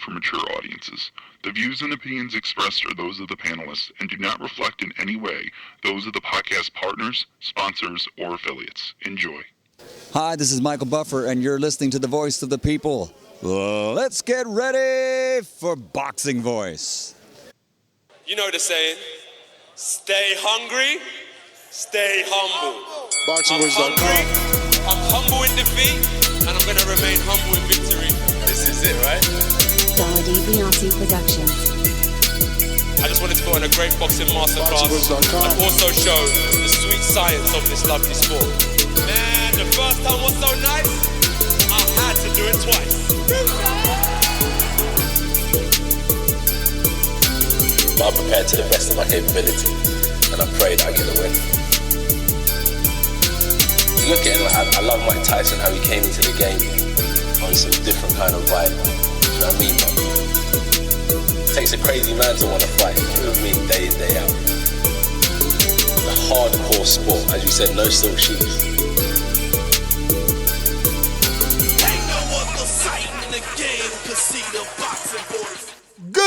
for mature audiences. The views and opinions expressed are those of the panelists and do not reflect in any way those of the podcast partners, sponsors, or affiliates. Enjoy. Hi, this is Michael Buffer, and you're listening to the Voice of the People. Let's get ready for Boxing Voice. You know the saying, stay hungry, stay humble. I'm hungry, I'm humble in defeat, and I'm going to remain humble in victory. This is it, right? Beyonce Productions. I just wanted to put on a great boxing masterclass and also show the sweet science of this lovely sport. Man, the first time was so nice, I had to do it twice. I'm prepared to the best of my capability, and I pray that I get the win. Look at it, I love Mike Tyson, how he came into the game on some different kind of vibe. You know what I mean, man? It takes a crazy man to want to fight, you know what I mean, day in, day out. The hardcore sport, as you said, no silk shoes. Ain't no other sight in the game to see the boxing boys. Good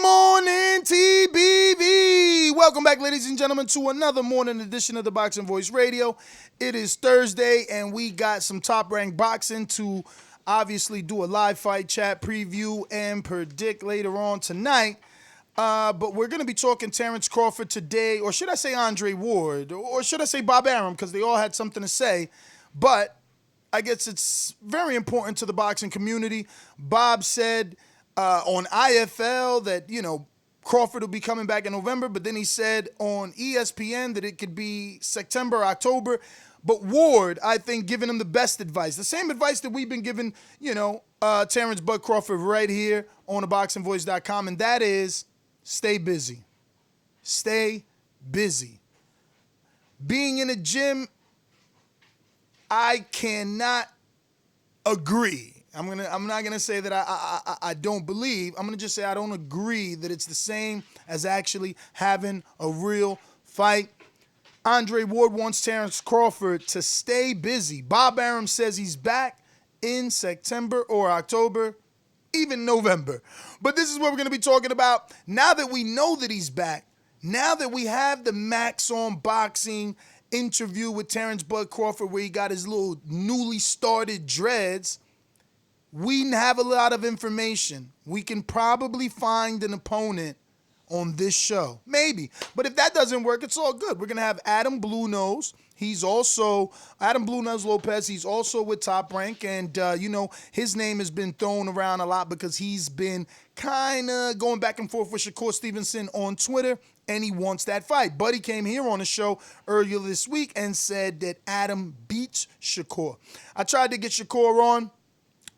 morning, TBV. Welcome back, ladies and gentlemen, to another morning edition of the Boxing Voice Radio. It is Thursday, and we got some top-ranked boxing to obviously do a live fight chat preview and predict later on tonight. But we're going to be talking Terence Crawford today, or should I say Andre Ward, or should I say Bob Arum, because they all had something to say. But I guess it's very important to the boxing community. Bob said on IFL that, you know, Crawford will be coming back in November, but then he said on ESPN that it could be September, October. But Ward, I think, giving him the best advice, the same advice that we've been giving, you know, Terence Bud Crawford right here on theboxingvoice.com, and that is stay busy. Stay busy. Being in a gym, I cannot agree. I'm not gonna say that I don't believe. I'm gonna just say I don't agree that it's the same as actually having a real fight. Andre Ward wants Terence Crawford to stay busy. Bob Arum says he's back in September or October, even November. But this is what we're going to be talking about. Now that we know that he's back, now that we have the Max on Boxing interview with Terence Bud Crawford where he got his little newly started dreads, we have a lot of information. We can probably find an opponent on this show. Maybe. But if that doesn't work, it's all good. We're going to have Adam Blue Nose. He's also, Adam Blue Nose Lopez, he's also with Top Rank. And, you know, his name has been thrown around a lot because he's been kind of going back and forth with Shakur Stevenson on Twitter, and he wants that fight. Buddy came here on the show earlier this week and said that Adam beats Shakur. I tried to get Shakur on.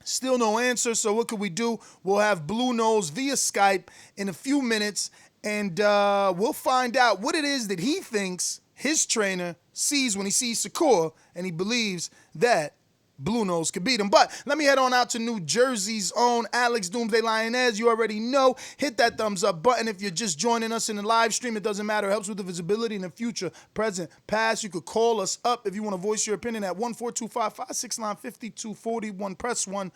Still no answer, so what could we do? We'll have Blue Nose via Skype in a few minutes, and we'll find out what it is that he thinks his trainer sees when he sees Shakur, and he believes that Blue Nose could beat him. But let me head on out to New Jersey's own Alex Doomsday Lioness. You already know. Hit that thumbs up button if you're just joining us in the live stream. It doesn't matter. It helps with the visibility in the future, present, past. You could call us up if you want to voice your opinion at 1-425-569-5241. Press 1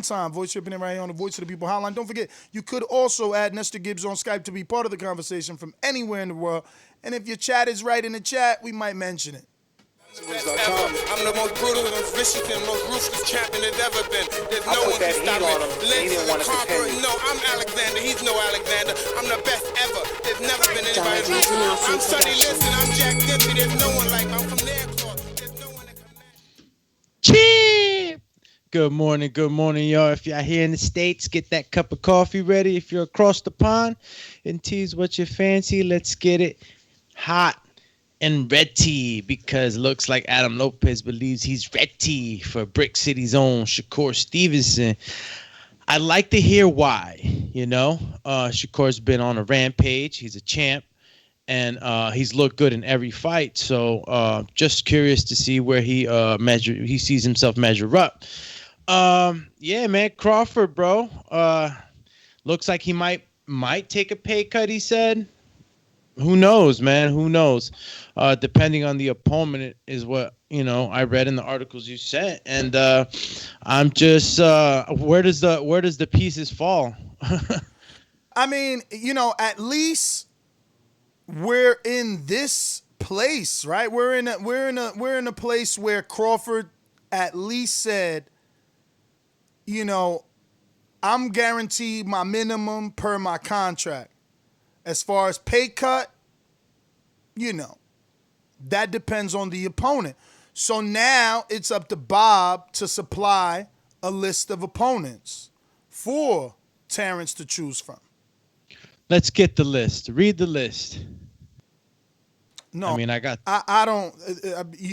time. Voice your opinion right here on the Voice of the People hotline. Don't forget, you could also add Nestor Gibbs on Skype to be part of the conversation from anywhere in the world. And if your chat is right in the chat, we might mention it. I'm the most brutal and vicious and most ruthless champion there's ever been. There's no one to stop me. Legs to the conqueror. No, I'm Alexander. He's no Alexander. I'm the best ever. There's never been anybody like me. I'm Sonny Liston. I'm Jack Dempsey. There's no one like me. I'm from their cloth. There's no one that can match. Cheap. Good morning, y'all. If you're here in the States, get that cup of coffee ready. If you're across the pond and tea's what you fancy, let's get it hot and ready, because looks like Adam Lopez believes he's ready for Brick City's own Shakur Stevenson. I'd like to hear why, you know. Shakur's been on a rampage. He's a champ, and he's looked good in every fight. So just curious to see where he sees himself measure up. Yeah, man, Crawford, bro. Looks like he might take a pay cut, he said. Who knows, man? Who knows? Depending on the opponent is what I read in the articles you sent, and I'm just where does the pieces fall? I mean, at least we're in this place, right? We're in a place where Crawford at least said, I'm guaranteed my minimum per my contract. As far as pay cut, that depends on the opponent. So now it's up to Bob to supply a list of opponents for Terence to choose from. Let's get the list. Read the list. No, I mean, I don't.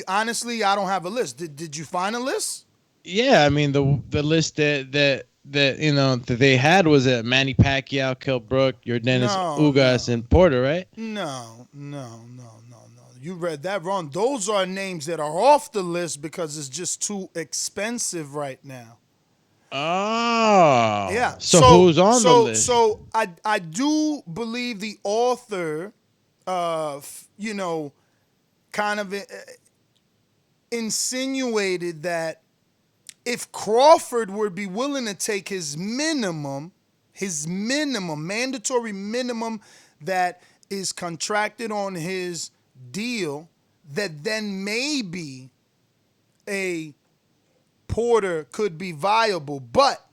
Honestly, I don't have a list. Did you find a list? Yeah, I mean the list that they had was Manny Pacquiao, Kell Brook, Yordenis Ugas, and Porter, right? No. You read that wrong. Those are names that are off the list because it's just too expensive right now. Oh. Yeah. So who's on the list? So I do believe the author, kind of insinuated that if Crawford would be willing to take his mandatory minimum that is contracted on his deal, that then maybe a Porter could be viable, but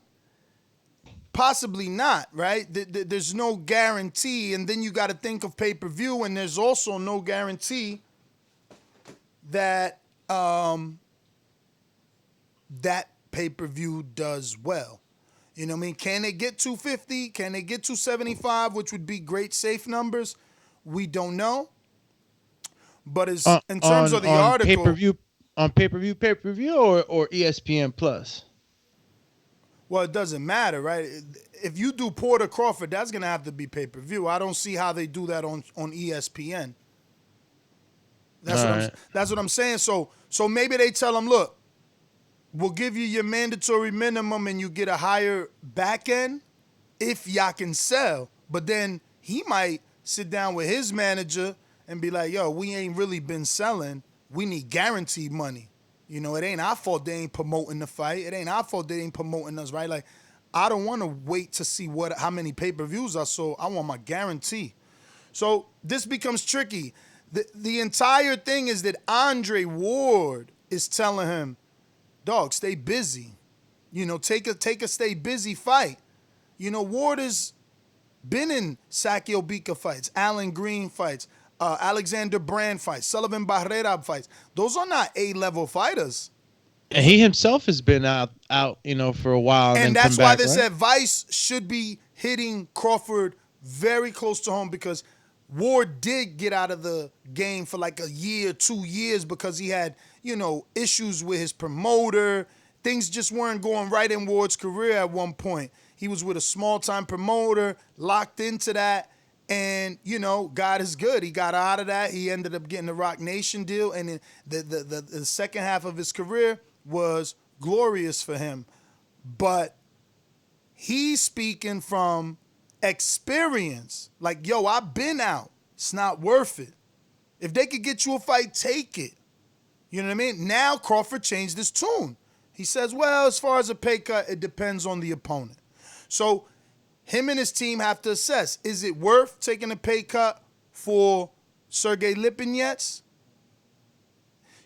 possibly not, right? There's no guarantee, and then you got to think of pay-per-view, and there's also no guarantee that that pay-per-view does well. You know what I mean? Can they get 250? Can they get 275, which would be great safe numbers? We don't know. But in terms of the article, pay-per-view or ESPN Plus. Well, it doesn't matter, right? If you do Porter Crawford, that's gonna have to be pay-per-view. I don't see how they do that on ESPN. That's what I'm saying. So maybe they tell them, look, we'll give you your mandatory minimum and you get a higher back end if y'all can sell. But then he might sit down with his manager and be like, yo, we ain't really been selling. We need guaranteed money. It ain't our fault they ain't promoting the fight. It ain't our fault they ain't promoting us, right? Like, I don't want to wait to see how many pay-per-views I sold. I want my guarantee. So this becomes tricky. The entire thing is that Andre Ward is telling him, dog, stay busy. Take a stay busy fight. Ward has been in Sakio Bika fights, Alan Green fights, Alexander Brand fights, Sullivan Barrera fights. Those are not A-level fighters. And he himself has been out, for a while. And that's why this advice should be hitting Crawford very close to home, because Ward did get out of the game for like a year, 2 years, because he had, issues with his promoter. Things just weren't going right in Ward's career at one point. He was with a small-time promoter, locked into that, and, God is good. He got out of that. He ended up getting the Rock Nation deal, and the second half of his career was glorious for him. But he's speaking from experience. Like, yo, I've been out. It's not worth it. If they could get you a fight, take it. You know what I mean? Now Crawford changed his tune. He says, well, as far as a pay cut, it depends on the opponent. So him and his team have to assess, is it worth taking a pay cut for Sergey Lipinets?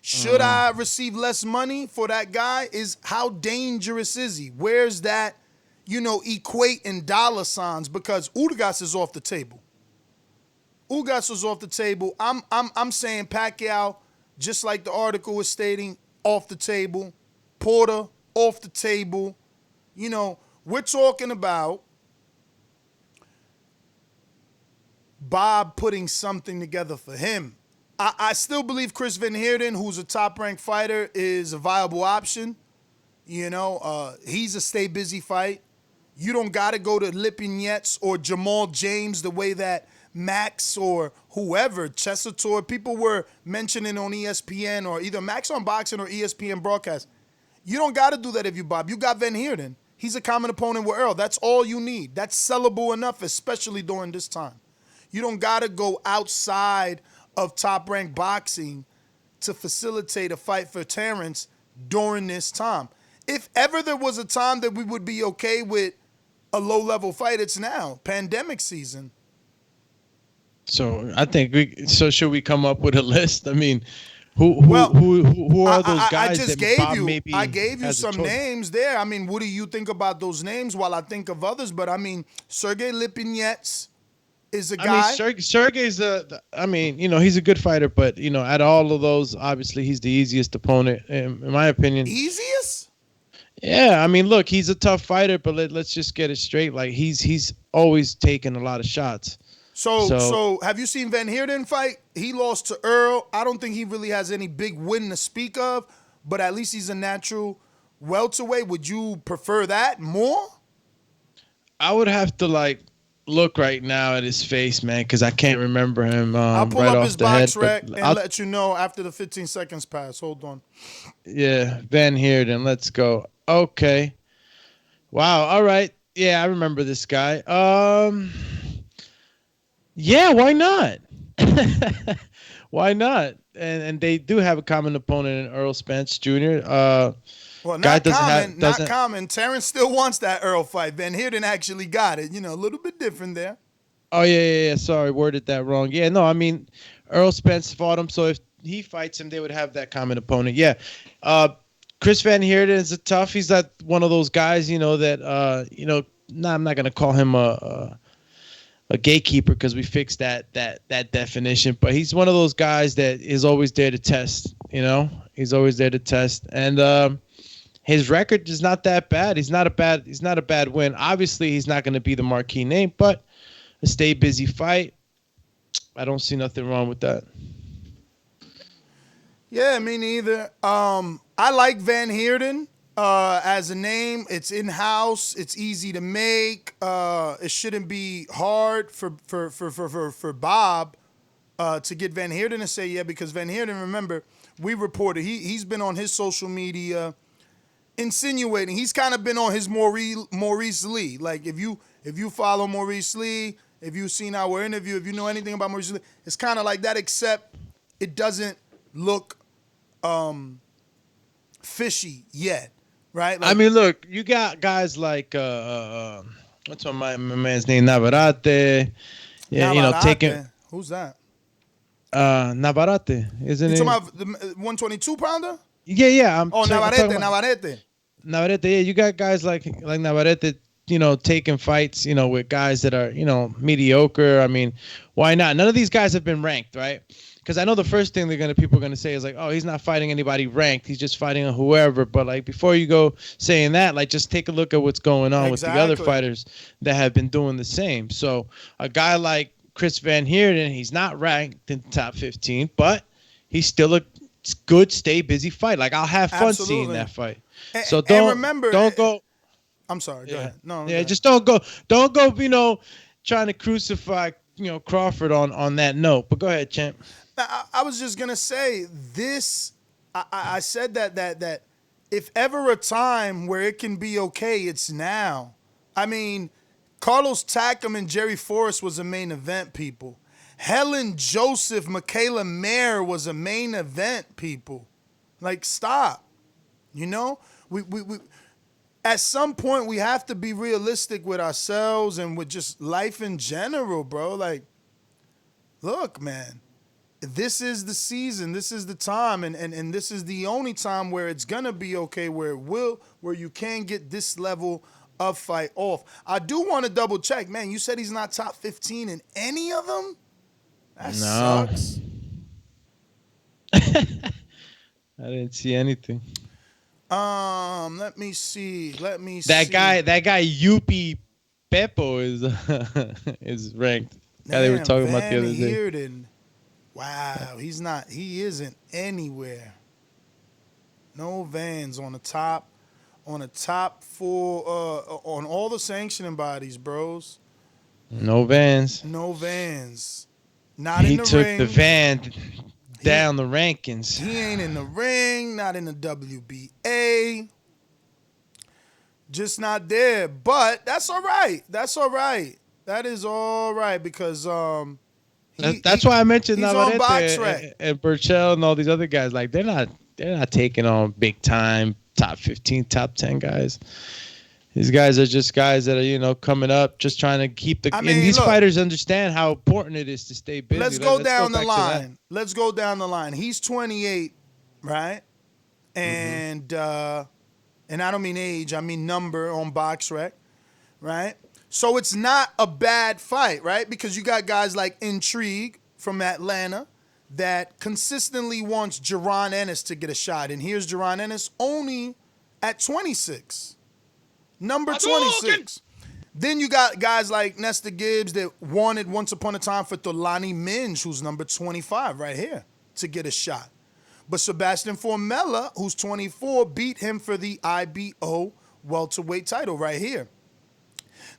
Should I receive less money for that guy? How dangerous is he? Where's that, equate in dollar signs? Because Ugas is off the table. Ugas is off the table. I'm saying Pacquiao, just like the article was stating, off the table. Porter, off the table. We're talking about Bob putting something together for him. I still believe Chris Van Heerden, who's a top-ranked fighter, is a viable option. He's a stay-busy fight. You don't got to go to Lipinets or Jamal James the way that Max or whoever, Chesator, people were mentioning on ESPN, or either Max on Boxing or ESPN broadcast. You don't got to do that if you Bob. You got Van Heerden. He's a common opponent with Earl. That's all you need. That's sellable enough, especially during this time. You don't got to go outside of Top Rank Boxing to facilitate a fight for Terence during this time. If ever there was a time that we would be okay with a low-level fight, it's now, pandemic season. So I think should we come up with a list? I mean, who are those guys? I just that Bob I gave you some names there. I mean, what do you think about those names while I think of others? But I mean, Sergey Lipinets is a guy. I mean, Sergey's I mean, he's a good fighter, but out of all of those, obviously he's the easiest opponent in my opinion. Easiest? Yeah, I mean, look, he's a tough fighter, but let's just get it straight. Like he's always taken a lot of shots. So have you seen Van Heerden fight? He lost to Earl. I don't think he really has any big win to speak of, but at least he's a natural welterweight. Would you prefer that more? I would have to look right now at his face, man, because I can't remember him. I'll pull right up off his the box head, rec and let you know after the 15 seconds pass. Hold on. Yeah, Van Heerden. Let's go. Okay. Wow. All right. Yeah, I remember this guy. Yeah, why not? Why not? And they do have a common opponent in Earl Spence Jr. Well, not common. Terence still wants that Earl fight. Van Heerden actually got it. A little bit different there. Oh, yeah. Sorry, worded that wrong. Yeah, no, I mean, Earl Spence fought him, so if he fights him, they would have that common opponent. Yeah. Chris Van Heerden is a tough. He's not one of those guys, that, I'm not going to call him a gatekeeper because we fixed that definition, but he's one of those guys that is always there to test. He's always there to test, and his record is not that bad. He's not a bad win. Obviously, he's not going to be the marquee name, but a stay busy fight. I don't see nothing wrong with that. Yeah, me neither. I like Van Heerden. As a name, it's in-house. It's easy to make. It shouldn't be hard for Bob to get Van Heerden to say yeah, because Van Heerden, remember, we reported he's been on his social media insinuating. He's kind of been on his Maurice Lee. Like if you follow Maurice Lee, if you've seen our interview, if you know anything about Maurice Lee, it's kind of like that, except it doesn't look fishy yet. Right? I mean, look, you got guys like what's my man's name, Navarrete. Yeah, Navarrete. taking. Who's that? Navarrete, isn't it? You talking about the 122 pounder? Yeah. Navarrete. Navarrete. Yeah, you got guys like Navarrete, taking fights, with guys that are, mediocre. I mean, why not? None of these guys have been ranked, right? Because I know the first thing people are gonna say is like, oh, he's not fighting anybody ranked. He's just fighting a whoever. But before you go saying that, just take a look at what's going on with the other fighters that have been doing the same. So a guy like Chris Van Heerden, he's not ranked in the top 15, but he's still a good, stay busy fight. I'll have fun seeing that fight. So don't go. I'm sorry. Go ahead. No. Yeah, just don't go. Trying to crucify Crawford on that note. But go ahead, champ. I was just gonna say this. I said that if ever a time where it can be okay, it's now. I mean, Carlos Takam and Jerry Forrest was a main event, people. Helen Joseph, Michaela Mayer was a main event, people. Stop. We at some point we have to be realistic with ourselves and with just life in general, bro. Look, man. This is the season, this is the time, and this is the only time where it's gonna be okay, where you can get this level of fight off. I do want to double check, man. You said he's not top 15 in any of them? That sucks. I didn't see anything. Let me see. That guy Yupi Beppo is ranked. Yeah, they were talking about the other day. Heerden. Wow, he isn't anywhere. No Vans on the top 4 on all the sanctioning bodies, bros. No Vans. Not in the ring. He took the van down the rankings. He ain't in the ring, not in the WBA. Just not there, but that's all right. That is all right because that's why I mentioned he's on Navarrete and Burchell and all these other guys. Like they're not taking on big time top 15, top 10 guys. These guys are just guys that are coming up, just trying to keep the. And these fighters understand how important it is to stay busy. Let's go down the line. Let's go down the line. He's 28, right? And and I don't mean age, I mean number on BoxRec, right? So it's not a bad fight, right? Because you got guys like Intrigue from Atlanta that consistently wants Jaron Ennis to get a shot. And here's Jaron Ennis only at 26. Number 26. Then you got guys like Nesta Gibbs that wanted once upon a time for Tolani Minge, who's number 25 right here, to get a shot. But Sebastian Formella, who's 24, beat him for the IBO welterweight title right here.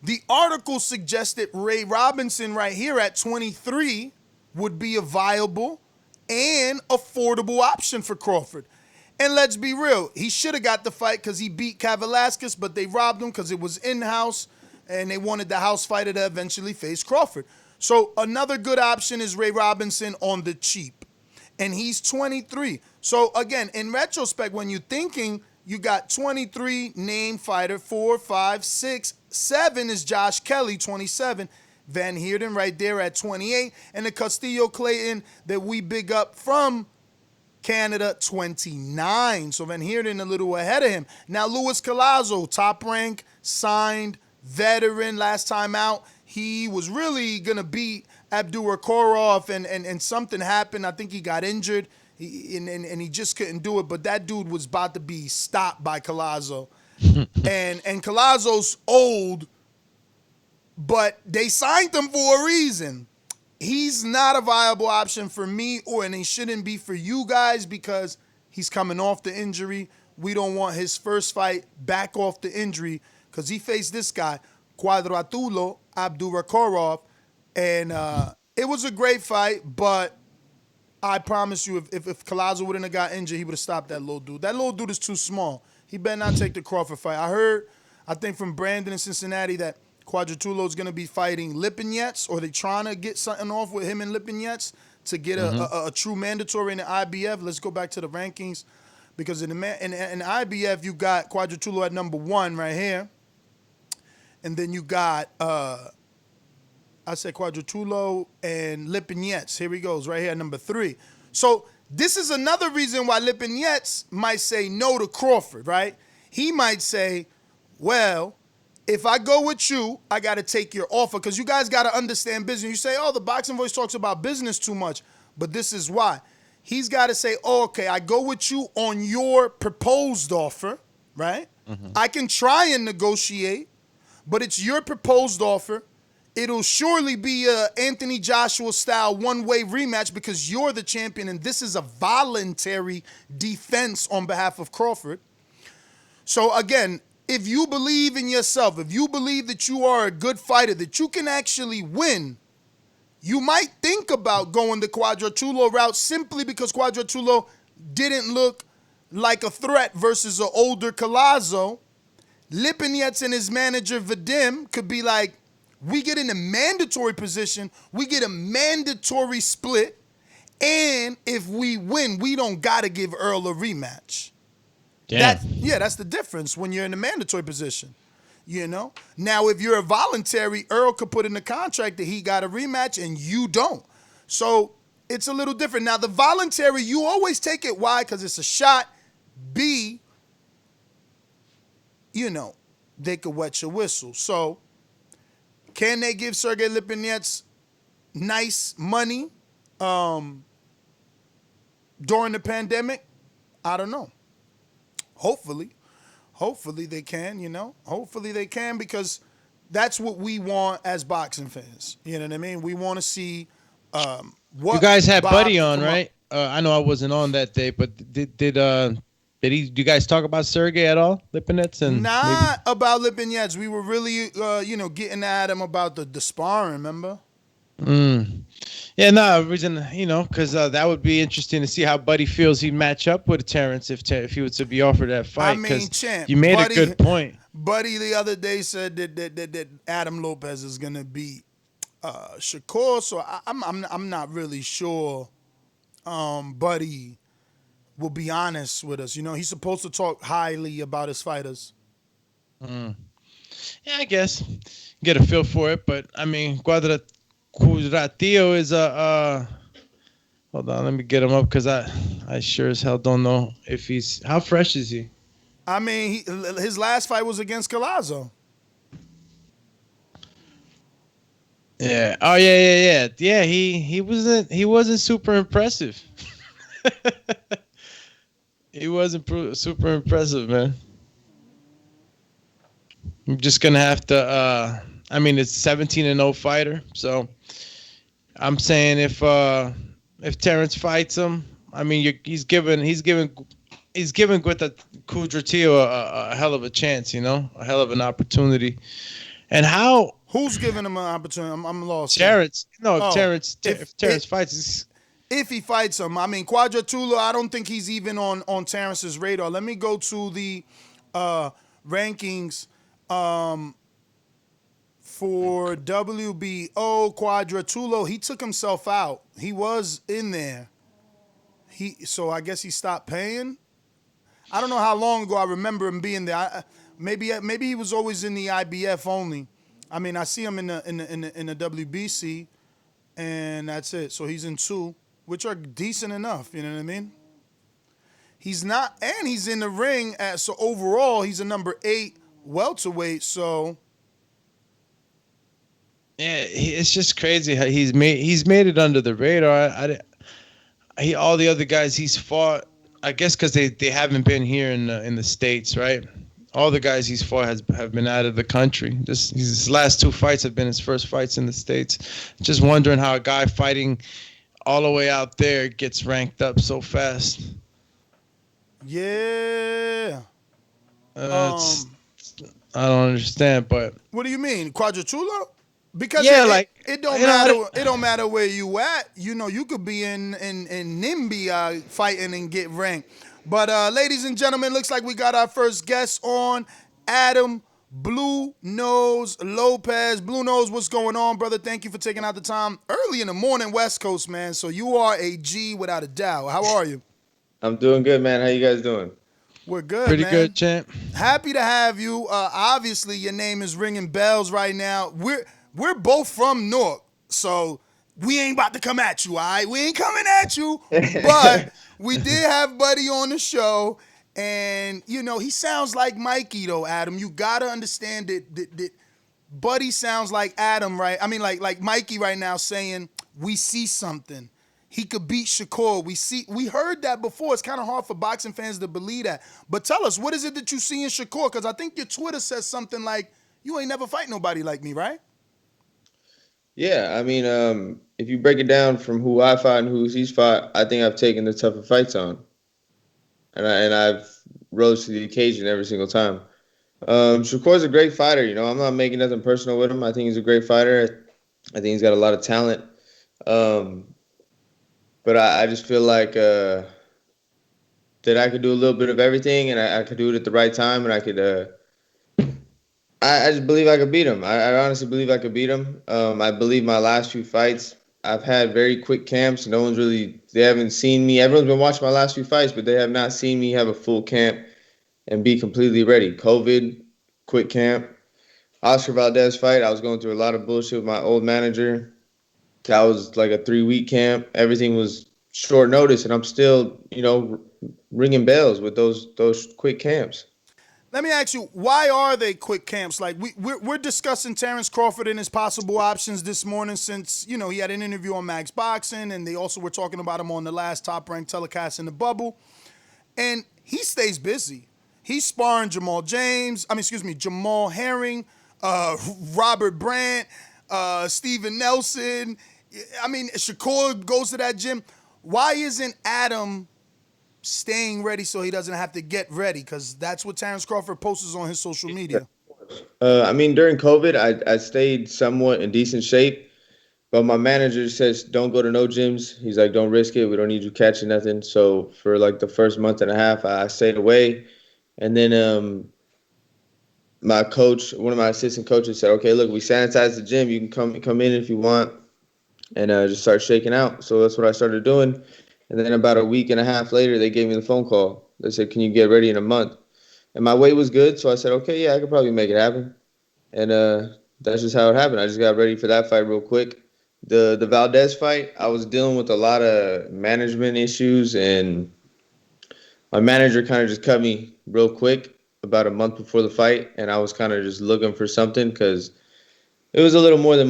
The article suggested Ray Robinson right here at 23 would be a viable and affordable option for Crawford. And let's be real, he should have got the fight because he beat Kavaliauskas, but they robbed him because it was in-house, and they wanted the house fighter to eventually face Crawford. So another good option is Ray Robinson on the cheap. And he's 23. So again, in retrospect, when you're thinking, you got 23 named fighter, 4, 5, 6, 7 is Josh Kelly, 27. Van Heerden right there at 28. And the Castillo Clayton that we big up from Canada, 29. So Van Heerden a little ahead of him. Now Luis Collazo, top rank, signed, veteran, last time out. He was really going to beat Abdurakhorov, and something happened. I think he got injured, and he just couldn't do it. But that dude was about to be stopped by Collazo. and Collazo's old, but they signed him for a reason. He's not a viable option for me, and he shouldn't be for you guys because he's coming off the injury. We don't want his first fight back off the injury because he faced this guy, Quadratulo Abdurakhorov, and it was a great fight, but I promise you, if Collazo wouldn't have got injured, he would have stopped that little dude. That little dude is too small. He better not take the Crawford fight. I think from Brandon in Cincinnati that Quadratulo is going to be fighting Lipinets, or they trying to get something off with him and Lipinets to get a true mandatory in the IBF. Let's go back to the rankings, because in the IBF, you got Quadratulo at number 1 right here. And then you got, I said Quadratulo and Lipinets. Here he goes, right here at number 3. So this is another reason why Lipinets might say no to Crawford, right? He might say, well, if I go with you, I got to take your offer, because you guys got to understand business. You say, oh, the Boxing Voice talks about business too much, but this is why. He's got to say, oh, okay, I go with you on your proposed offer, right? I can try and negotiate, but it's your proposed offer. It'll surely be a Anthony Joshua style one-way rematch because you're the champion, and this is a voluntary defense on behalf of Crawford. So again, if you believe in yourself, if you believe that you are a good fighter, that you can actually win, you might think about going the Quadratulo route simply because Quadratulo didn't look like a threat versus an older Collazo. Lipinets and his manager Vadim could be like, we get in a mandatory position, we get a mandatory split, and if we win, we don't got to give Earl a rematch. That's the difference when you're in a mandatory position, you know? Now, if you're a voluntary, Earl could put in the contract that he got a rematch and you don't. So it's a little different. Now, the voluntary, you always take it. Why? Because it's a shot. B, you know, they could wet your whistle. So can they give Sergey Lipinets nice money during the pandemic? I don't know. Hopefully they can, you know. Hopefully they can, because that's what we want as boxing fans. You know what I mean? We want to see what you guys had Bob Buddy on, right? I know I wasn't on that day, but did you guys talk about Sergey at all, Lipinets? And not about Lipinets. We were really, getting at him about the sparring, remember? Yeah, no reason, because that would be interesting to see how Buddy feels he'd match up with Terrence if he was to be offered that I fight. mean, Because champ, you made a good point. Buddy the other day said that Adam Lopez is gonna beat Shakur, so I'm not really sure. Buddy will be honest with us. He's supposed to talk highly about his fighters. Yeah, I guess get a feel for it, but I mean, Cuadratio is a. Hold on, let me get him up because I sure as hell don't know if he's how fresh is he. I mean, his last fight was against Collazo. Yeah. Oh yeah. Yeah. He wasn't super impressive. He wasn't super impressive, man. I'm just gonna have to. I mean, it's 17-0 fighter, so I'm saying if Terrence fights him, I mean, he's giving with the Cuadratio a hell of a chance, a hell of an opportunity. And how? Who's giving him an opportunity? I'm lost. Terrence. No, if Oh, Terrence fights, if he fights him, I mean, Quadratula, I don't think he's even on Terrence's radar. Let me go to the rankings for WBO. Quadratullo, he took himself out. He was in there. So I guess he stopped paying. I don't know how long ago I remember him being there. Maybe he was always in the IBF only. I mean, I see him in the WBC, and that's it. So he's in 2, which are decent enough. You know what I mean? He's not, and he's in the ring so overall he's a number 8 welterweight. So yeah, it's just crazy how he's made it under the radar. All the other guys he's fought, I guess, because they haven't been here in the States, right? All the guys he's fought have been out of the country. His last 2 fights have been his first fights in the States. Just wondering how a guy fighting all the way out there gets ranked up so fast. Yeah. I don't understand, but what do you mean, Quadratula? Because it don't matter. It don't matter where you at. You could be in NIMBY fighting and get ranked. But ladies and gentlemen, looks like we got our first guest on, Adam Blue Nose Lopez. Blue Nose, what's going on, brother? Thank you for taking out the time early in the morning, West Coast, man. So you are a G without a doubt. How are you? I'm doing good, man. How you guys doing? We're good, Pretty man. good, champ. Happy to have you. Obviously, your name is ringing bells right now. We're both from Newark, so we ain't about to come at you, all right? We ain't coming at you, but we did have Buddy on the show, and, he sounds like Mikey, though, Adam. You got to understand that Buddy sounds like Adam, right? I mean, like Mikey right now saying, we see something. He could beat Shakur. We heard that before. It's kind of hard for boxing fans to believe that. But tell us, what is it that you see in Shakur? Because I think your Twitter says something like, you ain't never fight nobody like me, right? Yeah, I mean, if you break it down from who I fought and who he's fought, I think I've taken the tougher fights on, and I've rose to the occasion every single time. Shakur's a great fighter. I'm not making nothing personal with him. I think he's a great fighter. I think he's got a lot of talent. But I just feel like that I could do a little bit of everything, and I could do it at the right time, and I could. I just believe I could beat him. I honestly believe I could beat him. I believe my last few fights, I've had very quick camps. They haven't seen me. Everyone's been watching my last few fights, but they have not seen me have a full camp and be completely ready. COVID, quick camp. Oscar Valdez fight, I was going through a lot of bullshit with my old manager. That was like a 3-week camp. Everything was short notice, and I'm still, ringing bells with those quick camps. Let me ask you, why are they quick camps? Like we're discussing Terence Crawford and his possible options this morning since, he had an interview on Max Boxing, and they also were talking about him on the last Top Rank telecast in the bubble. And he stays busy. He's sparring Jamal Herring, Robert Brandt, Steven Nelson. I mean, Shakur goes to that gym. Why isn't Adam staying ready so he doesn't have to get ready? Because that's what Terence Crawford posts on his social media. I mean, during COVID, I stayed somewhat in decent shape. But my manager says don't go to no gyms. He's like, don't risk it. We don't need you catching nothing. So for like the first month and a half, I stayed away. And then my coach, one of my assistant coaches, said, okay, look, we sanitized the gym. You can come in if you want, and just start shaking out. So that's what I started doing. And then about a week and a half later, they gave me the phone call. They said, can you get ready in a month? And my weight was good, so I said, okay, yeah, I could probably make it happen. And that's just how it happened. I just got ready for that fight real quick. The Valdez fight, I was dealing with a lot of management issues, and my manager kind of just cut me real quick about a month before the fight, and I was kind of just looking for something because it was a little more than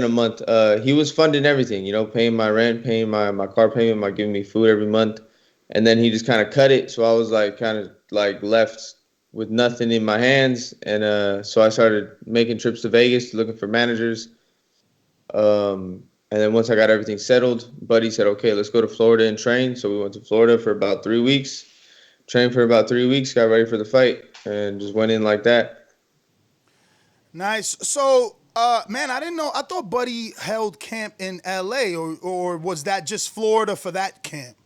a month. He was funding everything, paying my rent, paying my car payment, giving me food every month, and then he just kind of cut it. So I was like kind of like left with nothing in my hands, and so I started making trips to Vegas, looking for managers. And then once I got everything settled, Buddy said, okay, let's go to Florida and train. So we went to Florida for about 3 weeks, trained for about 3 weeks, got ready for the fight, and just went in like that. Nice. So, man, I didn't know. I thought Buddy held camp in L.A., or was that just Florida for that camp?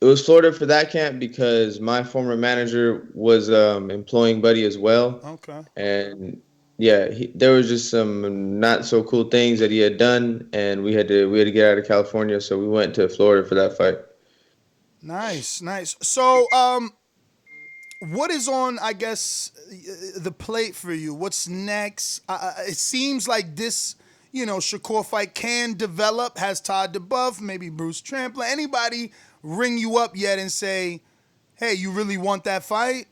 It was Florida for that camp because my former manager was employing Buddy as well. Okay. And yeah, there was just some not so cool things that he had done, and we had to get out of California, so we went to Florida for that fight. Nice. So, what is on, I guess, the plate for you? What's next? It seems like this, Shakur fight can develop. Has Todd DeBuff, maybe Bruce Trampler, anybody ring you up yet and say, hey, you really want that fight?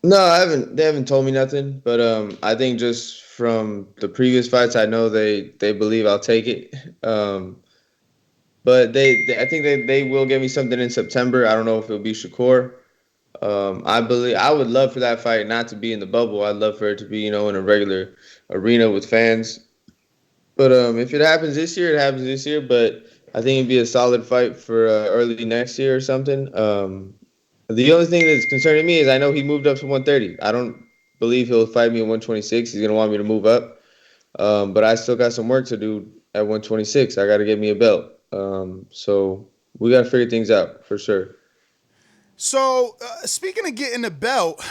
No, I haven't. They haven't told me nothing, but I think just from the previous fights, I know they believe I'll take it. But I think they will give me something in September. I don't know if it'll be Shakur. I would love for that fight not to be in the bubble. I'd love for it to be, in a regular arena with fans. But if it happens this year, it happens this year. But I think it'd be a solid fight for early next year or something. The only thing that's concerning me is I know he moved up to 130. I don't believe he'll fight me at 126. He's gonna want me to move up. But I still got some work to do at 126. I got to get me a belt. So we got to figure things out for sure. So, speaking of getting a belt,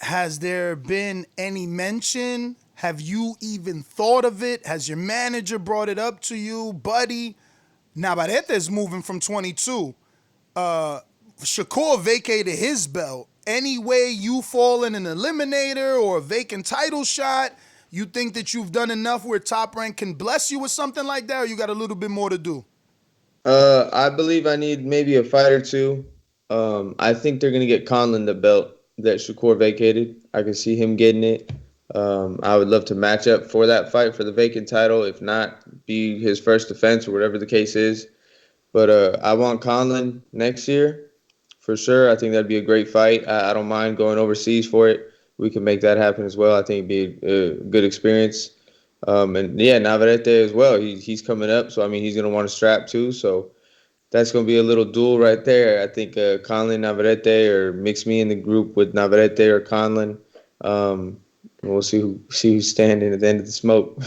has there been any mention? Have you even thought of it? Has your manager brought it up to you, Buddy? Navarrete is moving from 22. Shakur vacated his belt. Any way you fall in an eliminator or a vacant title shot, you think that you've done enough where Top Rank can bless you with something like that, or you got a little bit more to do? I believe I need maybe a fight or two. I think they're gonna get Conlon the belt that Shakur vacated. I can see him getting it. I would love to match up for that fight for the vacant title. If not, be his first defense or whatever the case is. But I want Conlon next year for sure. I think that'd be a great fight. I don't mind going overseas for it. We can make that happen as well. I think it'd be a good experience. And yeah, Navarrete as well. He's coming up, so I mean he's gonna want to strap too. So that's gonna be a little duel right there. I think Conlon Navarrete, or mix me in the group with Navarrete or Conlon. We'll see who's standing at the end of the smoke.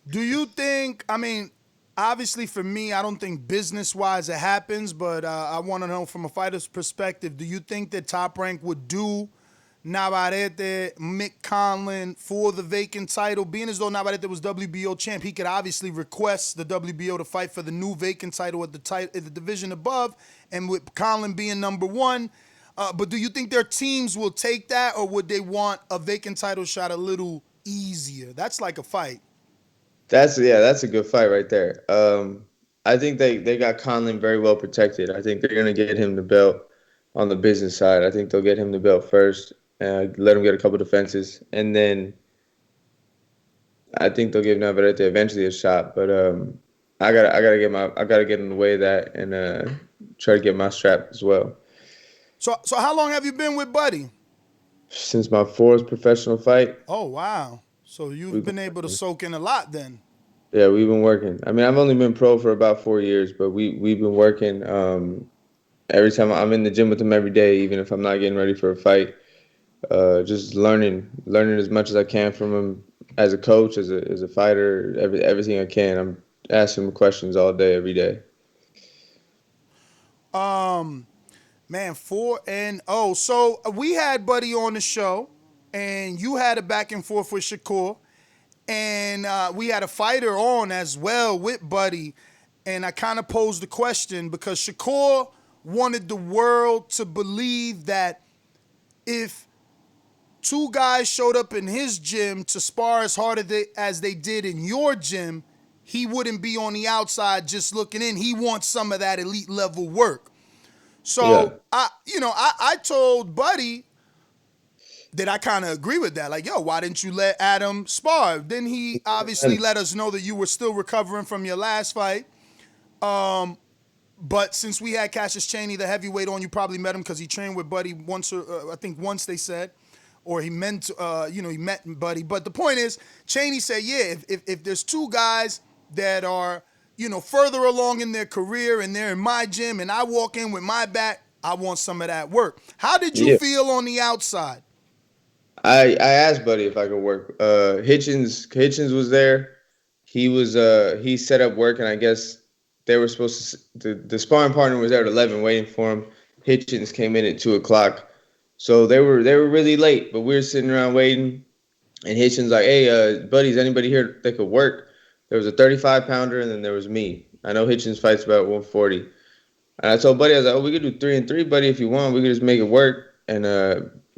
Do you think? I mean, obviously for me, I don't think business-wise it happens, but I want to know from a fighter's perspective. Do you think that Top Rank would do Navarrete, Mick Conlon for the vacant title? Being as though Navarrete was WBO champ, he could obviously request the WBO to fight for the new vacant title at the division above, and with Conlon being number one. But do you think their teams will take that, or would they want a vacant title shot a little easier? That's like a fight. That's a good fight right there. I think they got Conlon very well protected. I think they're gonna get him the belt on the business side. I think they'll get him the belt first. Let him get a couple defenses, and then I think they'll give Navarrete eventually a shot. But I gotta get in the way of that and try to get my strap as well. So how long have you been with Buddy? Since my fourth professional fight. Oh wow! So you've been able to soak in a lot then. Yeah, we've been working. I mean, I've only been pro for about 4 years, but we've been working. Every time I'm in the gym with him every day, even if I'm not getting ready for a fight. Just learning as much as I can from him, as a coach, as a fighter, everything I can. I'm asking him questions all day, every day. Man, 4-0. So we had Buddy on the show, and you had a back and forth with Shakur, and we had a fighter on as well with Buddy, and I kind of posed the question because Shakur wanted the world to believe that if two guys showed up in his gym to spar as hard as they did in your gym, he wouldn't be on the outside just looking in. He wants some of that elite level work. So I told Buddy that I kind of agree with that. Like, yo, why didn't you let Adam spar? Then he obviously let us know that you were still recovering from your last fight. But since we had Cassius Chaney, the heavyweight, on, you probably met him because he trained with Buddy once, or I think once they said, or he meant, he met Buddy. But the point is, Chaney said, yeah, if there's two guys that are, further along in their career and they're in my gym and I walk in with my back, I want some of that work. How did you feel on the outside? I asked Buddy if I could work. Hitchens was there. He set up work, and I guess they were supposed to. The sparring partner was there at 11, waiting for him. Hitchens came in at 2:00, so they were really late. But we were sitting around waiting, and Hitchens like, "Hey, Buddy, anybody here that could work?" There was a 35-pounder, and then there was me. I know Hitchens fights about 140, and I told Buddy, I was like, "Oh, we could do 3 and 3, Buddy, if you want. We could just make it work." And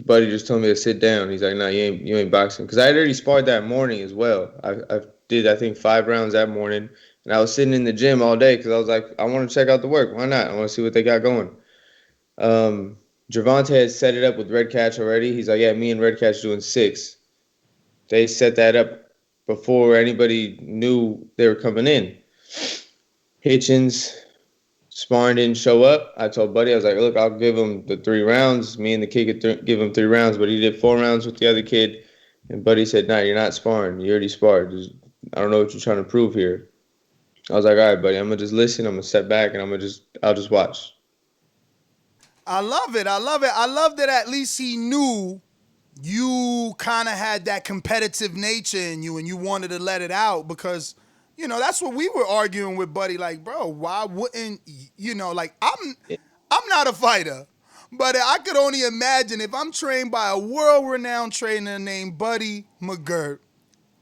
Buddy just told me to sit down. He's like, "No, you ain't boxing," because I had already sparred that morning as well. I did, I think, 5 rounds that morning, and I was sitting in the gym all day because I was like, I want to check out the work. Why not? I want to see what they got going. Gervonta had set it up with Red Catch already. He's like, yeah, me and Red Catch doing 6. They set that up before anybody knew they were coming in. Hitchens, sparring didn't show up. I told Buddy, I was like, look, I'll give him the 3 rounds. Me and the kid could give him 3 rounds, but he did 4 rounds with the other kid. And Buddy said, nah, you're not sparring. You already sparred. I don't know what you're trying to prove here. I was like, all right, Buddy, I'm going to just listen. I'm going to step back, and I'll just watch. I love it. I love that at least he knew you kind of had that competitive nature in you and you wanted to let it out because, that's what we were arguing with Buddy. Like, bro, why wouldn't, I'm not a fighter, but I could only imagine if I'm trained by a world-renowned trainer named Buddy McGirt,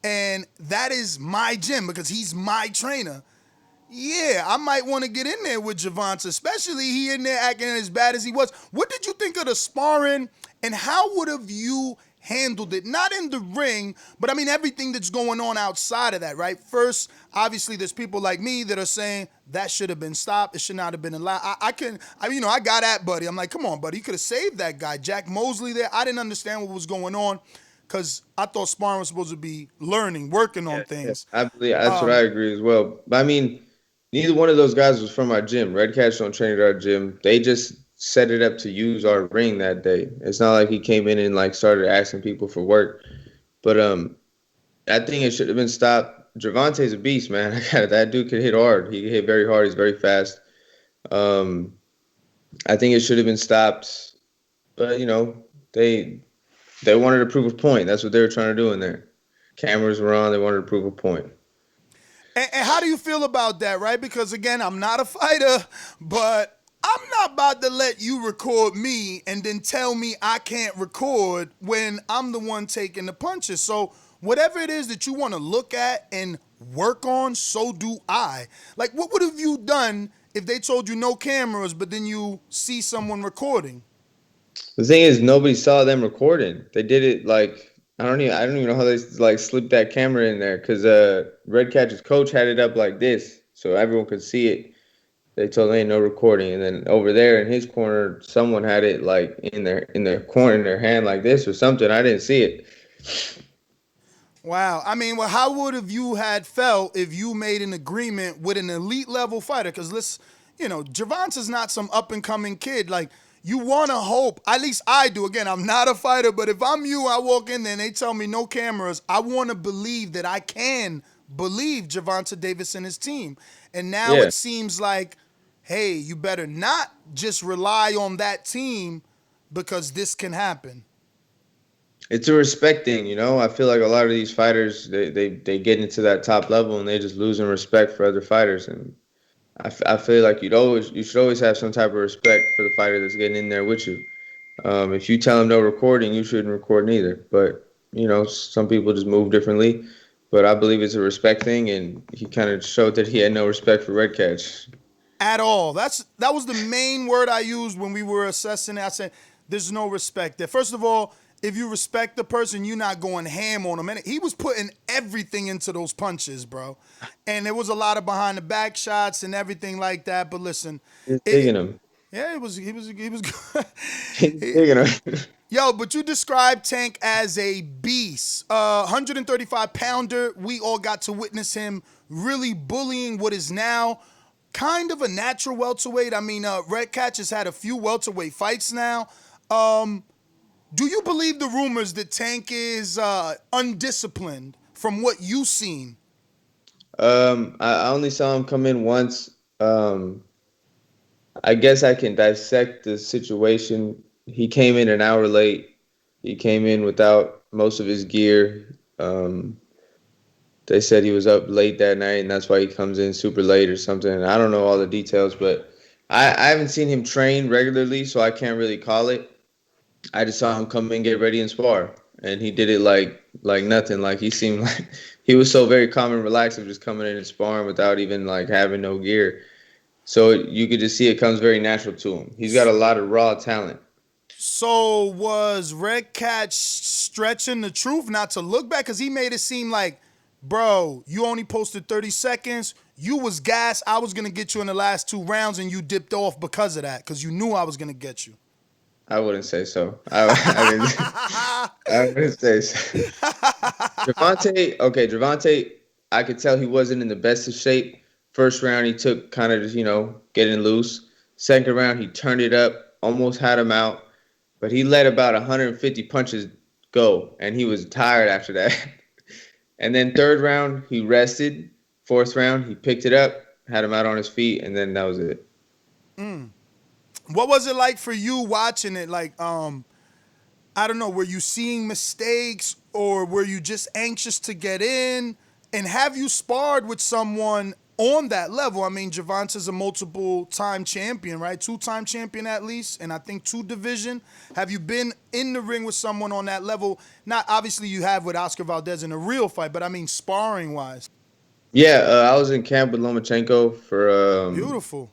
and that is my gym because he's my trainer. Yeah, I might want to get in there with Gervonta, especially he in there acting as bad as he was. What did you think of the sparring, and how would have you handled it? Not in the ring, but I mean everything that's going on outside of that, right? First, obviously, there's people like me that are saying that should have been stopped. It should not have been allowed. I got at Buddy. I'm like, come on, Buddy, you could have saved that guy. Jack Mosley there. I didn't understand what was going on because I thought sparring was supposed to be learning, working on things. Yeah, that's what I agree as well. But I mean, neither one of those guys was from our gym. Red Catch don't train at our gym. They just set it up to use our ring that day. It's not like he came in and started asking people for work. But I think it should have been stopped. Gervonta's a beast, man. That dude can hit hard. He can hit very hard. He's very fast. I think it should have been stopped. But, they wanted to prove a point. That's what they were trying to do in there. Cameras were on. They wanted to prove a point. And how do you feel about that, right? Because, again, I'm not a fighter, but I'm not about to let you record me and then tell me I can't record when I'm the one taking the punches. So whatever it is that you want to look at and work on, so do I. Like, what would have you done if they told you no cameras, but then you see someone recording? The thing is, nobody saw them recording. They did it I don't even know how they slipped that camera in there because Red Catch's coach had it up like this so everyone could see it. They told them ain't no recording, and then over there in his corner, someone had it in their corner in their hand like this or something. I didn't see it. Wow. I mean, well, how would have you had felt if you made an agreement with an elite level fighter? Because Gervonta's not some up and coming kid. Like, you want to hope, at least I do. Again, I'm not a fighter, but if I'm you, I walk in there and they tell me no cameras, I want to believe that I can believe Gervonta Davis and his team. And now it seems like, hey, you better not just rely on that team because this can happen. It's a respect thing, you know. I feel like a lot of these fighters, they get into that top level and they just losing respect for other fighters. And I feel like you should always have some type of respect for the fighter that's getting in there with you. If you tell him no recording, you shouldn't record neither. But you know, some people just move differently. But I believe it's a respect thing, and he kind of showed that he had no respect for Red Catch. At all. That was the main word I used when we were assessing it. I said, there's no respect there. First of all, if you respect the person, you're not going ham on him. And he was putting everything into those punches, bro. And there was a lot of behind the back shots and everything like that. But listen, He's digging him. yeah, he was good. He's digging him. Yo, but you described Tank as a beast. 135-pounder. We all got to witness him really bullying what is now kind of a natural welterweight. I mean, Red Catch has had a few welterweight fights now. Do you believe the rumors that Tank is undisciplined from what you've seen? I only saw him come in once. I guess I can dissect the situation. He came in an hour late. He came in without most of his gear. They said he was up late that night, and that's why he comes in super late or something. I don't know all the details, but I haven't seen him train regularly, so I can't really call it. I just saw him come in, get ready, and spar, and he did it like nothing. Like he seemed like he was so very calm and relaxed of just coming in and sparring without even like having no gear. So you could just see it comes very natural to him. He's got a lot of raw talent. So was Red Catch stretching the truth not to look back? Because he made it seem like, bro, you only posted 30 seconds. You was gassed. I was going to get you in the last 2 rounds, and you dipped off because of that, because you knew I was going to get you. I wouldn't say so. I wouldn't say so. Gervonta, I could tell he wasn't in the best of shape. First round, he took kind of just, getting loose. Second round, he turned it up, almost had him out. But he let about 150 punches go, and he was tired after that. And then third round, he rested. Fourth round, he picked it up, had him out on his feet, and then that was it. What was it like for you watching it? Like, I don't know, were you seeing mistakes, or were you just anxious to get in? And have you sparred with someone on that level? I mean, Gervonta's a multiple-time champion, right? 2-time champion at least, and I think 2 division. Have you been in the ring with someone on that level? Not obviously you have with Oscar Valdez in a real fight, but I mean sparring-wise. Yeah, I was in camp with Lomachenko for beautiful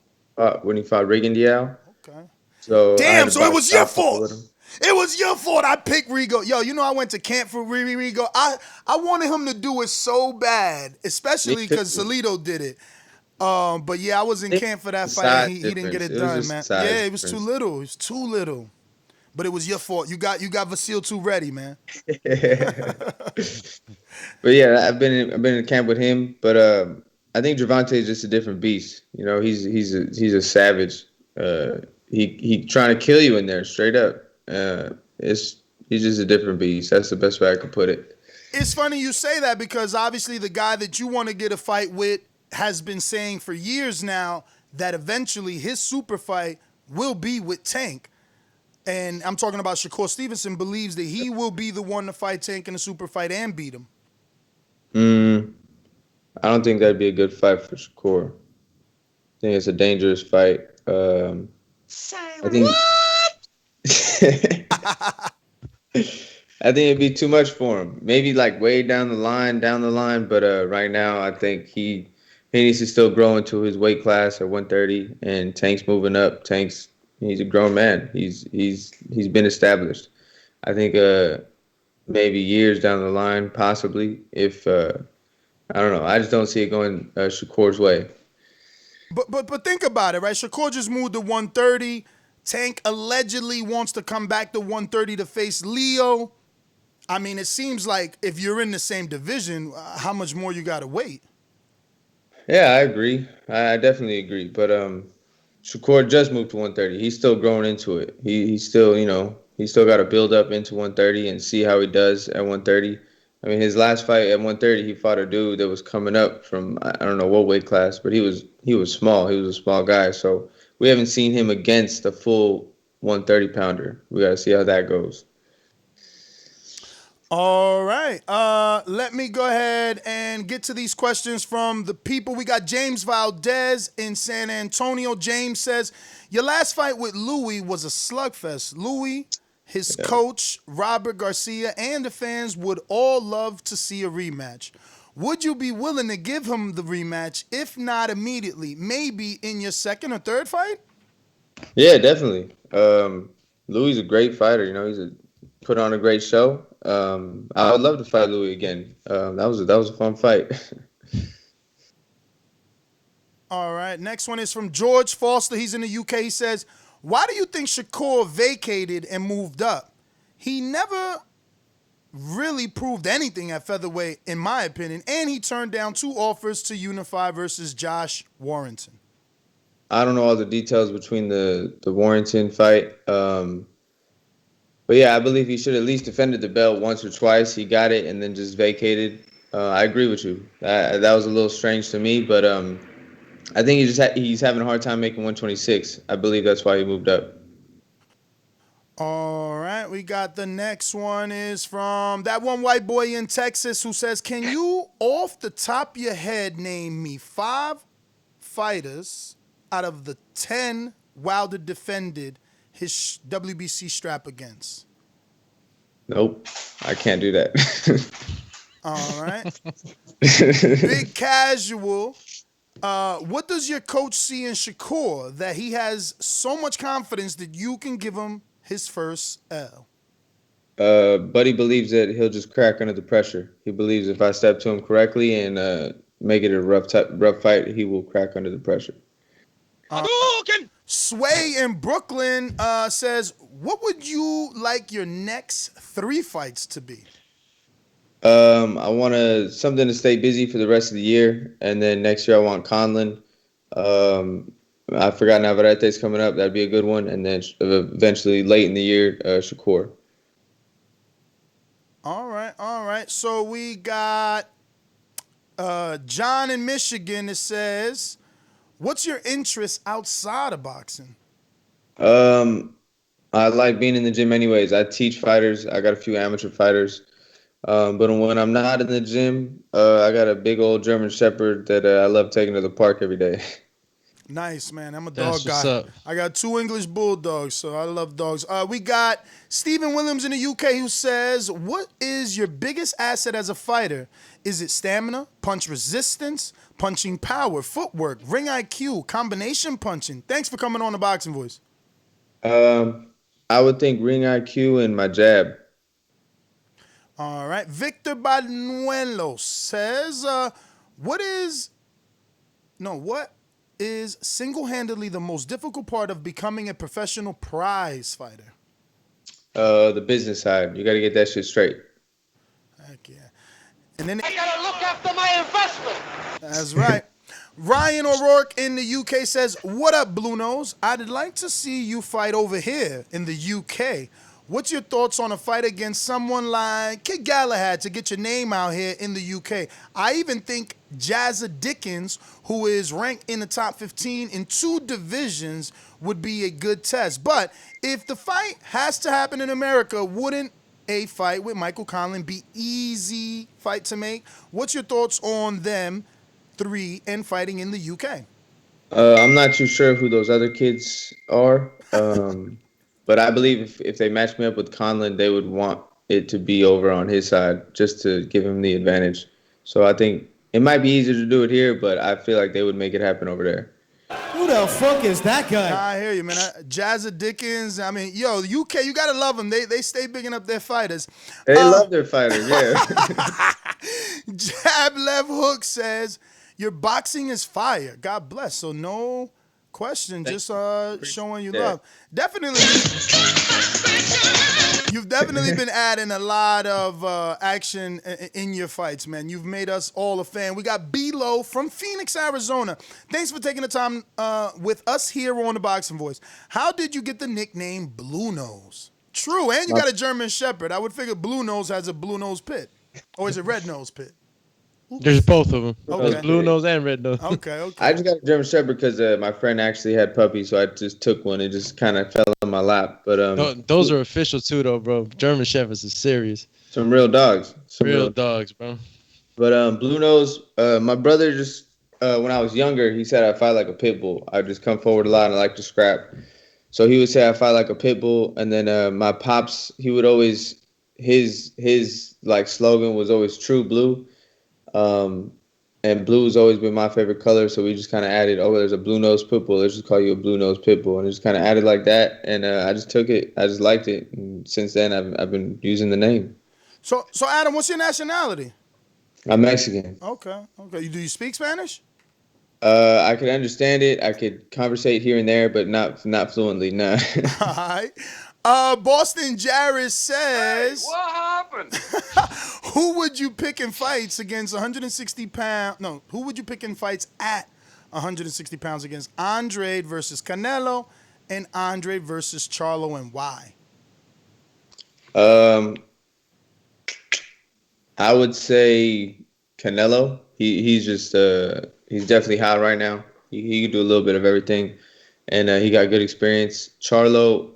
when he fought Regan Diao. Okay. So damn, so it was your fault. It was your fault I picked Rigo. Yo, I went to camp for Rigo. I wanted him to do it so bad, especially because Salido did it. But yeah, I was in camp for that fight, and he didn't get it done, man. Yeah, it was too little. It was too little. But it was your fault. You got Vasil too ready, man. But yeah, I've been in camp with him. But I think Gervonta is just a different beast. He's a savage. He trying to kill you in there straight up. He's just a different beast. That's the best way I could put it. It's funny you say that, because obviously the guy that you want to get a fight with has been saying for years now that eventually his super fight will be with Tank. And I'm talking about Shakur Stevenson believes that he will be the one to fight Tank in a super fight and beat him. I don't think that'd be a good fight for Shakur. I think it's a dangerous fight. I think I think it'd be too much for him. Maybe like way down the line. But right now, I think he needs to still grow into his weight class at 130. And Tank's moving up. He's a grown man. He's been established. I think maybe years down the line, possibly. If I don't know, I just don't see it going Shakur's way. But think about it, right? Shakur just moved to 130. Tank allegedly wants to come back to 130 to face Leo. I mean, it seems like if you're in the same division, how much more you got to wait? Yeah, I agree. I definitely agree. But Shakur just moved to 130. He's still growing into it. He's still, he's still got to build up into 130 and see how he does at 130. I mean, his last fight at 130, he fought a dude that was coming up from, I don't know what weight class, but he was small. He was a small guy. So we haven't seen him against a full 130-pounder. We got to see how that goes. All right. Let me go ahead and get to these questions from the people. We got James Valdez in San Antonio. James says, your last fight with Louis was a slugfest. Louis, his coach, Robert Garcia, and the fans would all love to see a rematch. Would you be willing to give him the rematch, if not immediately, maybe in your second or third fight? Yeah, definitely. Louis is a great fighter. You know, he's put on a great show. I would love to fight Louis again. That was a fun fight. All right. Next one is from George Foster. He's in the UK. He says, why do you think Shakur vacated and moved up? He never really proved anything at featherweight, in my opinion, and he turned down 2 offers to unify versus Josh Warrington. I don't know all the details between the Warrington fight. But yeah, I believe he should at least defended the belt once or twice. He got it and then just vacated. I agree with you. That was a little strange to me, but I think he's having a hard time making 126. I believe that's why he moved up. All right, we got the next one is from that one white boy in Texas who says, can you, off the top of your head, name me 5 fighters out of the 10 Wilder defended his WBC strap against? Nope, I can't do that. All right. Big Casual. What does your coach see in Shakur that he has so much confidence that you can give him his first L? Buddy believes that he'll just crack under the pressure. He believes if I step to him correctly and make it a rough fight, he will crack under the pressure. Sway in Brooklyn says, what would you like your next 3 fights to be? I want something to stay busy for the rest of the year, and then next year I want Conlon. I forgot Navarrete's coming up. That'd be a good one, and then eventually late in the year, Shakur. All right. So we got John in Michigan that says, what's your interest outside of boxing? I like being in the gym anyways. I teach fighters. I got a few amateur fighters. But when I'm not in the gym, I got a big old German Shepherd that I love taking to the park every day. Nice, man. I'm a dog guy. I got 2 English bulldogs, so I love dogs. We got Stephen Williams in the UK who says, what is your biggest asset as a fighter? Is it stamina, punch resistance, punching power, footwork, ring IQ, combination punching? Thanks for coming on the Boxing Voice. I would think ring IQ and my jab. All right. Victor Banuelos says, what is single-handedly the most difficult part of becoming a professional prize fighter? The business side. You got to get that shit straight. Heck yeah. And then I gotta look after my investment. That's right. Ryan O'Rourke in the UK says, what up, Blue Nose? I'd like to see you fight over here in the UK. What's your thoughts on a fight against someone like Kid Galahad to get your name out here in the UK? I even think Jazza Dickens, who is ranked in the top 15 in 2 divisions, would be a good test. But if the fight has to happen in America, wouldn't a fight with Michael Conlon be easy fight to make? What's your thoughts on them 3 and fighting in the UK? I'm not too sure who those other kids are. But I believe if they match me up with Conlon, they would want it to be over on his side just to give him the advantage. So I think it might be easier to do it here, but I feel like they would make it happen over there. Who the fuck is that guy? I hear you, man. Jazza Dickens. I mean, yo, UK, you gotta love them. They stay bigging up their fighters. They love their fighters, yeah. Jab Lev Hook says, your boxing is fire. God bless. So no question, just showing you love. Definitely, you've definitely been adding a lot of action in your fights, man. You've made us all a fan. We got B-Lo from Phoenix, Arizona. Thanks for taking the time with us here on the Boxing Voice. How did you get the nickname Blue Nose? True, and you got a German Shepherd. I would figure Blue Nose has a blue nose pit. Or is it red nose pit? There's both of them. Okay. There's blue nose and red nose. Okay. I just got a German Shepherd because my friend actually had puppies, so I just took one. It just kind of fell on my lap. But those are official too, though, bro. German Shepherds is serious. Some real dogs. Some real dogs, bro. But Blue Nose, my brother just when I was younger, he said I fight like a pit bull. I just come forward a lot and I like to scrap. So he would say I fight like a pit bull, and then my pops, he would always his like slogan was always True Blue, and blue's always been my favorite color. So we just kind of added, oh, there's a blue nose pit bull. Let's just call you a blue nose pit bull, and it just kind of added like that. And I just took it. I just liked it. And since then, I've been using the name. So Adam, what's your nationality? I'm Mexican. Okay. Do you speak Spanish? I could understand it. I could conversate here and there, but not fluently. No. All right. Boston Jarris says, hey, what happened? who would you pick in fights against 160 pounds? No, who would you pick in fights at 160 pounds against Andre versus Canelo and Andre versus Charlo, and why? I would say Canelo. He's just he's definitely hot right now. He can do a little bit of everything, and he got good experience. Charlo,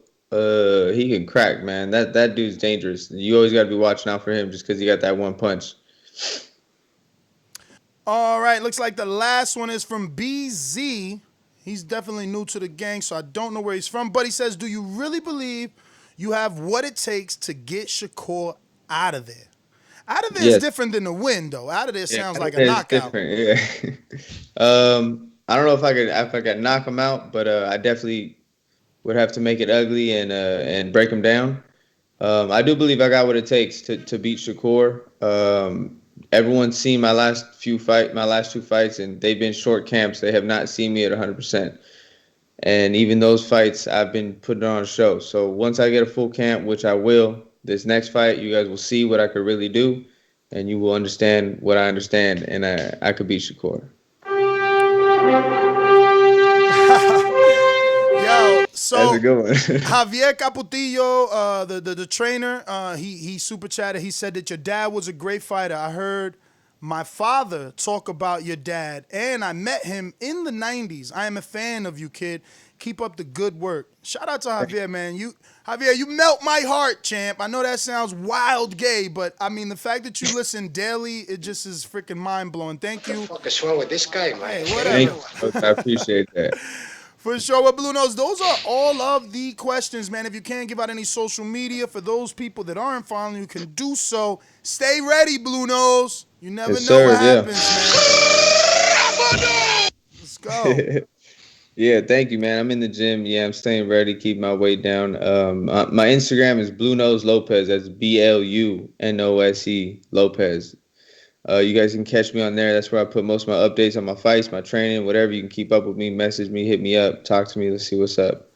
he can crack, man. That dude's dangerous. You always got to be watching out for him just because he got that one punch. All right, looks like the last one is from BZ. He's definitely new to the gang, so I don't know where he's from. But he says, do you really believe you have what it takes to get Shakur out of there? Out of there is different than the win, though. Out of there sounds like a knockout. Yeah. I don't know if I could knock him out, but I definitely would have to make it ugly and break him down. I do believe I got what it takes to beat Shakur. Everyone's seen my last two fights, and they've been short camps. They have not seen me at 100%. And even those fights, I've been putting on a show. So once I get a full camp, which I will, this next fight, you guys will see what I could really do, and you will understand what I understand, and I could beat Shakur. Yo, so that's a good one. Javier Caputillo, the trainer, he super chatted. He said that your dad was a great fighter. I heard my father talk about your dad, and I met him in the 90s. I am a fan of you, kid. Keep up the good work. Shout out to Javier, man. Javier, you melt my heart, champ. I know that sounds wild gay, but I mean, the fact that you listen daily, it just is freaking mind-blowing. Thank you. What the fuck is wrong with this guy, man? Hey, whatever. Thank you. I appreciate that. For sure. Well, Blue Nose, those are all of the questions, man. If you can't give out any social media for those people that aren't following, you can do so. Stay ready, Blue Nose. You never know what happens, man. Let's go. Yeah, thank you, man. I'm in the gym. Yeah, I'm staying ready, keep my weight down. My Instagram is Blue Nose Lopez. That's BLUNOSE Lopez. You guys can catch me on there. That's where I put most of my updates on my fights, my training, whatever. You can keep up with me, message me, hit me up, talk to me. Let's see what's up.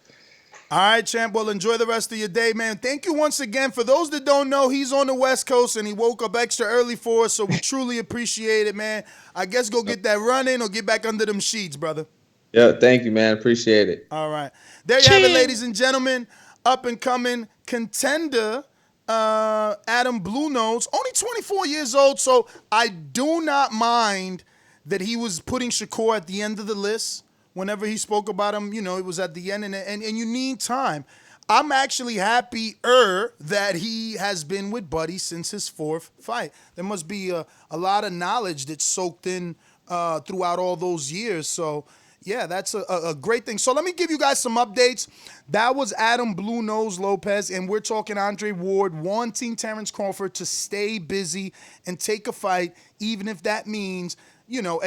All right, champ. Well, enjoy the rest of your day, man. Thank you once again. For those that don't know, he's on the West Coast, and he woke up extra early for us, so we truly appreciate it, man. I guess go get that run in or get back under them sheets, brother. Yeah, thank you, man. Appreciate it. All right. There you have it, ladies and gentlemen. Up-and-coming contender, Adam Blue Nose. Only 24 years old, so I do not mind that he was putting Shakur at the end of the list. Whenever he spoke about him, you know, it was at the end, and you need time. I'm actually happier that he has been with Buddy since his fourth fight. There must be a lot of knowledge that's soaked in throughout all those years, so... yeah, that's a great thing. So let me give you guys some updates. That was Adam Blue Nose Lopez, and we're talking Andre Ward wanting Terence Crawford to stay busy and take a fight, even if that means, you know,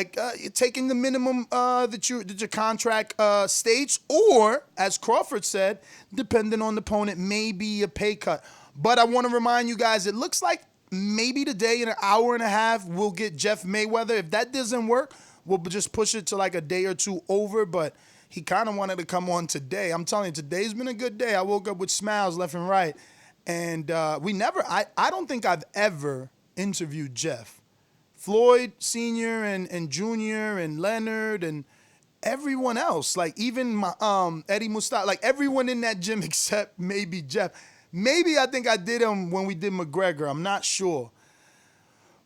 taking the minimum that your contract states, or, as Crawford said, depending on the opponent, maybe a pay cut. But I want to remind you guys, it looks like maybe today in an hour and a half, we'll get Jeff Mayweather. If that doesn't work, we'll just push it to like a day or two over, but he kind of wanted to come on today. I'm telling you, today's been a good day. I woke up with smiles left and right. And I don't think I've ever interviewed Jeff. Floyd Sr. and Jr. and Leonard and everyone else, like even my Eddie Mustafa, like everyone in that gym except maybe Jeff. Maybe I think I did him when we did McGregor. I'm not sure.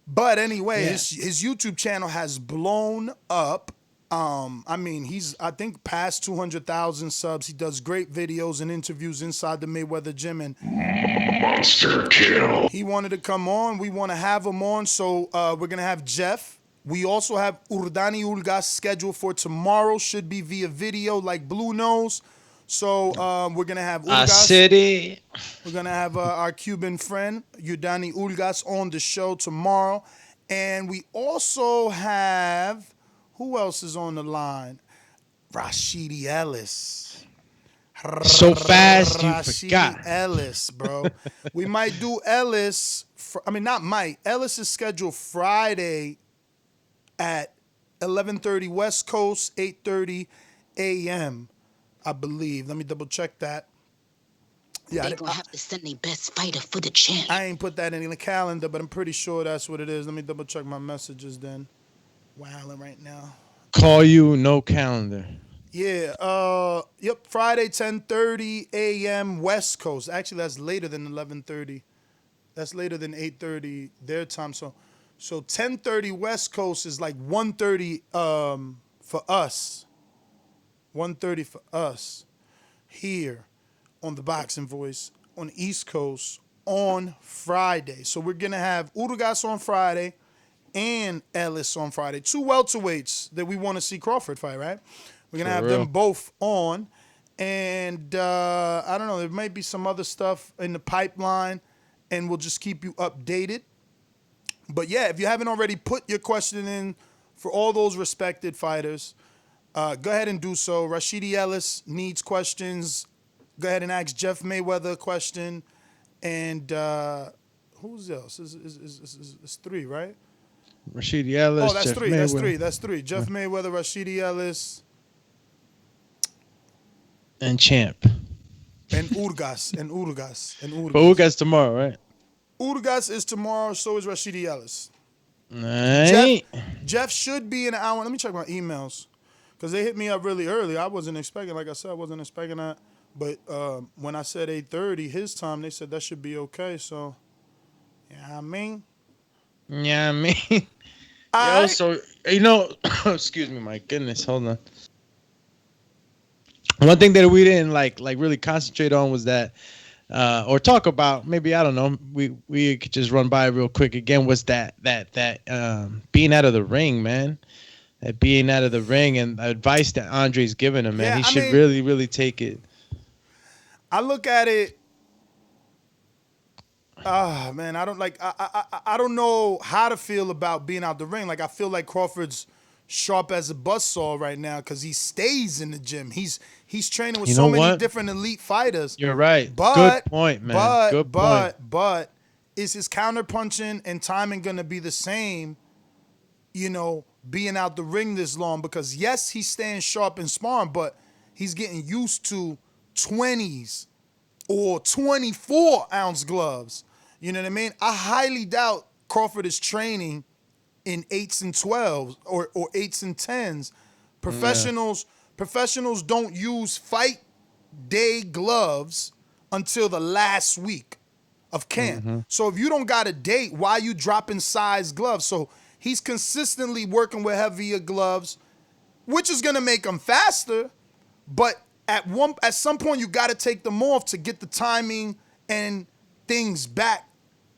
But anyway, his YouTube channel has blown up. I mean, he's, I think, past 200,000 subs. He does great videos and interviews inside the Mayweather gym, and Monster kill. he wanted to come on. We want to have him on, so we're going to have Jeff. We also have Urdani Ulgas scheduled for tomorrow. Should be via video like Blue knows. So we're going to have Ulgas. City. We're going to have our Cuban friend, Urdani Ulgas, on the show tomorrow. And we also have, who else is on the line? Rashidi Ellis. So fast you Rashidi forgot. Ellis, bro. We might do Ellis. Not might. Ellis is scheduled Friday at 11:30 West Coast, 8:30 a.m. I believe. Let me double check that. Yeah, They're gonna have to send their best fighter for the champ. I ain't put that in the calendar, but I'm pretty sure that's what it is. Let me double check my messages then. Wilding right now. Call you, no calendar. Yeah, yep, Friday, 10:30 a.m. West Coast. Actually, that's later than 11:30. That's later than 8:30 their time. So 10:30 West Coast is like 1:30 for us. 1:30 for us here on the Boxing Voice on the East Coast on Friday. So we're going to have Urgas on Friday and Ellis on Friday. Two welterweights that we want to see Crawford fight, right? We're going to have them both on. And I don't know, there might be some other stuff in the pipeline, and we'll just keep you updated. But yeah, if you haven't already put your question in for all those respected fighters, go ahead and do so. Rashidi Ellis needs questions. Go ahead and ask Jeff Mayweather a question. And who's else? It's three, right? Rashidi Ellis. Oh, that's Jeff three. Mayweather. That's three. Jeff Mayweather, Rashidi Ellis, and Champ. and Urgas. But Urgas tomorrow, right? Urgas is tomorrow. So is Rashidi Ellis. Right. Jeff should be in an hour. Let me check my emails because they hit me up really early. I wasn't expecting, like I said, I wasn't expecting that. But when I said 8:30 his time, they said that should be okay. So, yeah, I mean. Yeah, I mean. Right. Also, excuse me, my goodness, hold on. One thing that we didn't like really concentrate on was that, or talk about, maybe, I don't know, we could just run by it real quick again, was that being out of the ring, man. That being out of the ring and the advice that Andre's given him, man. Yeah, he should really, really take it. I look at it. Man, I don't know how to feel about being out the ring. Like, I feel like Crawford's sharp as a buzzsaw right now because he stays in the gym. He's training with so many different elite fighters. You're right. But, good point, man. Good point. But is his counterpunching and timing going to be the same, being out the ring this long? Because, yes, he's staying sharp in sparring, but he's getting used to 20s or 24-ounce gloves. You know what I mean? I highly doubt Crawford is training in 8s and 12s or 8s and 10s. Professionals don't use fight day gloves until the last week of camp. Mm-hmm. So if you don't got a date, why you dropping size gloves? So he's consistently working with heavier gloves, which is going to make him faster, but at some point you got to take them off to get the timing and things back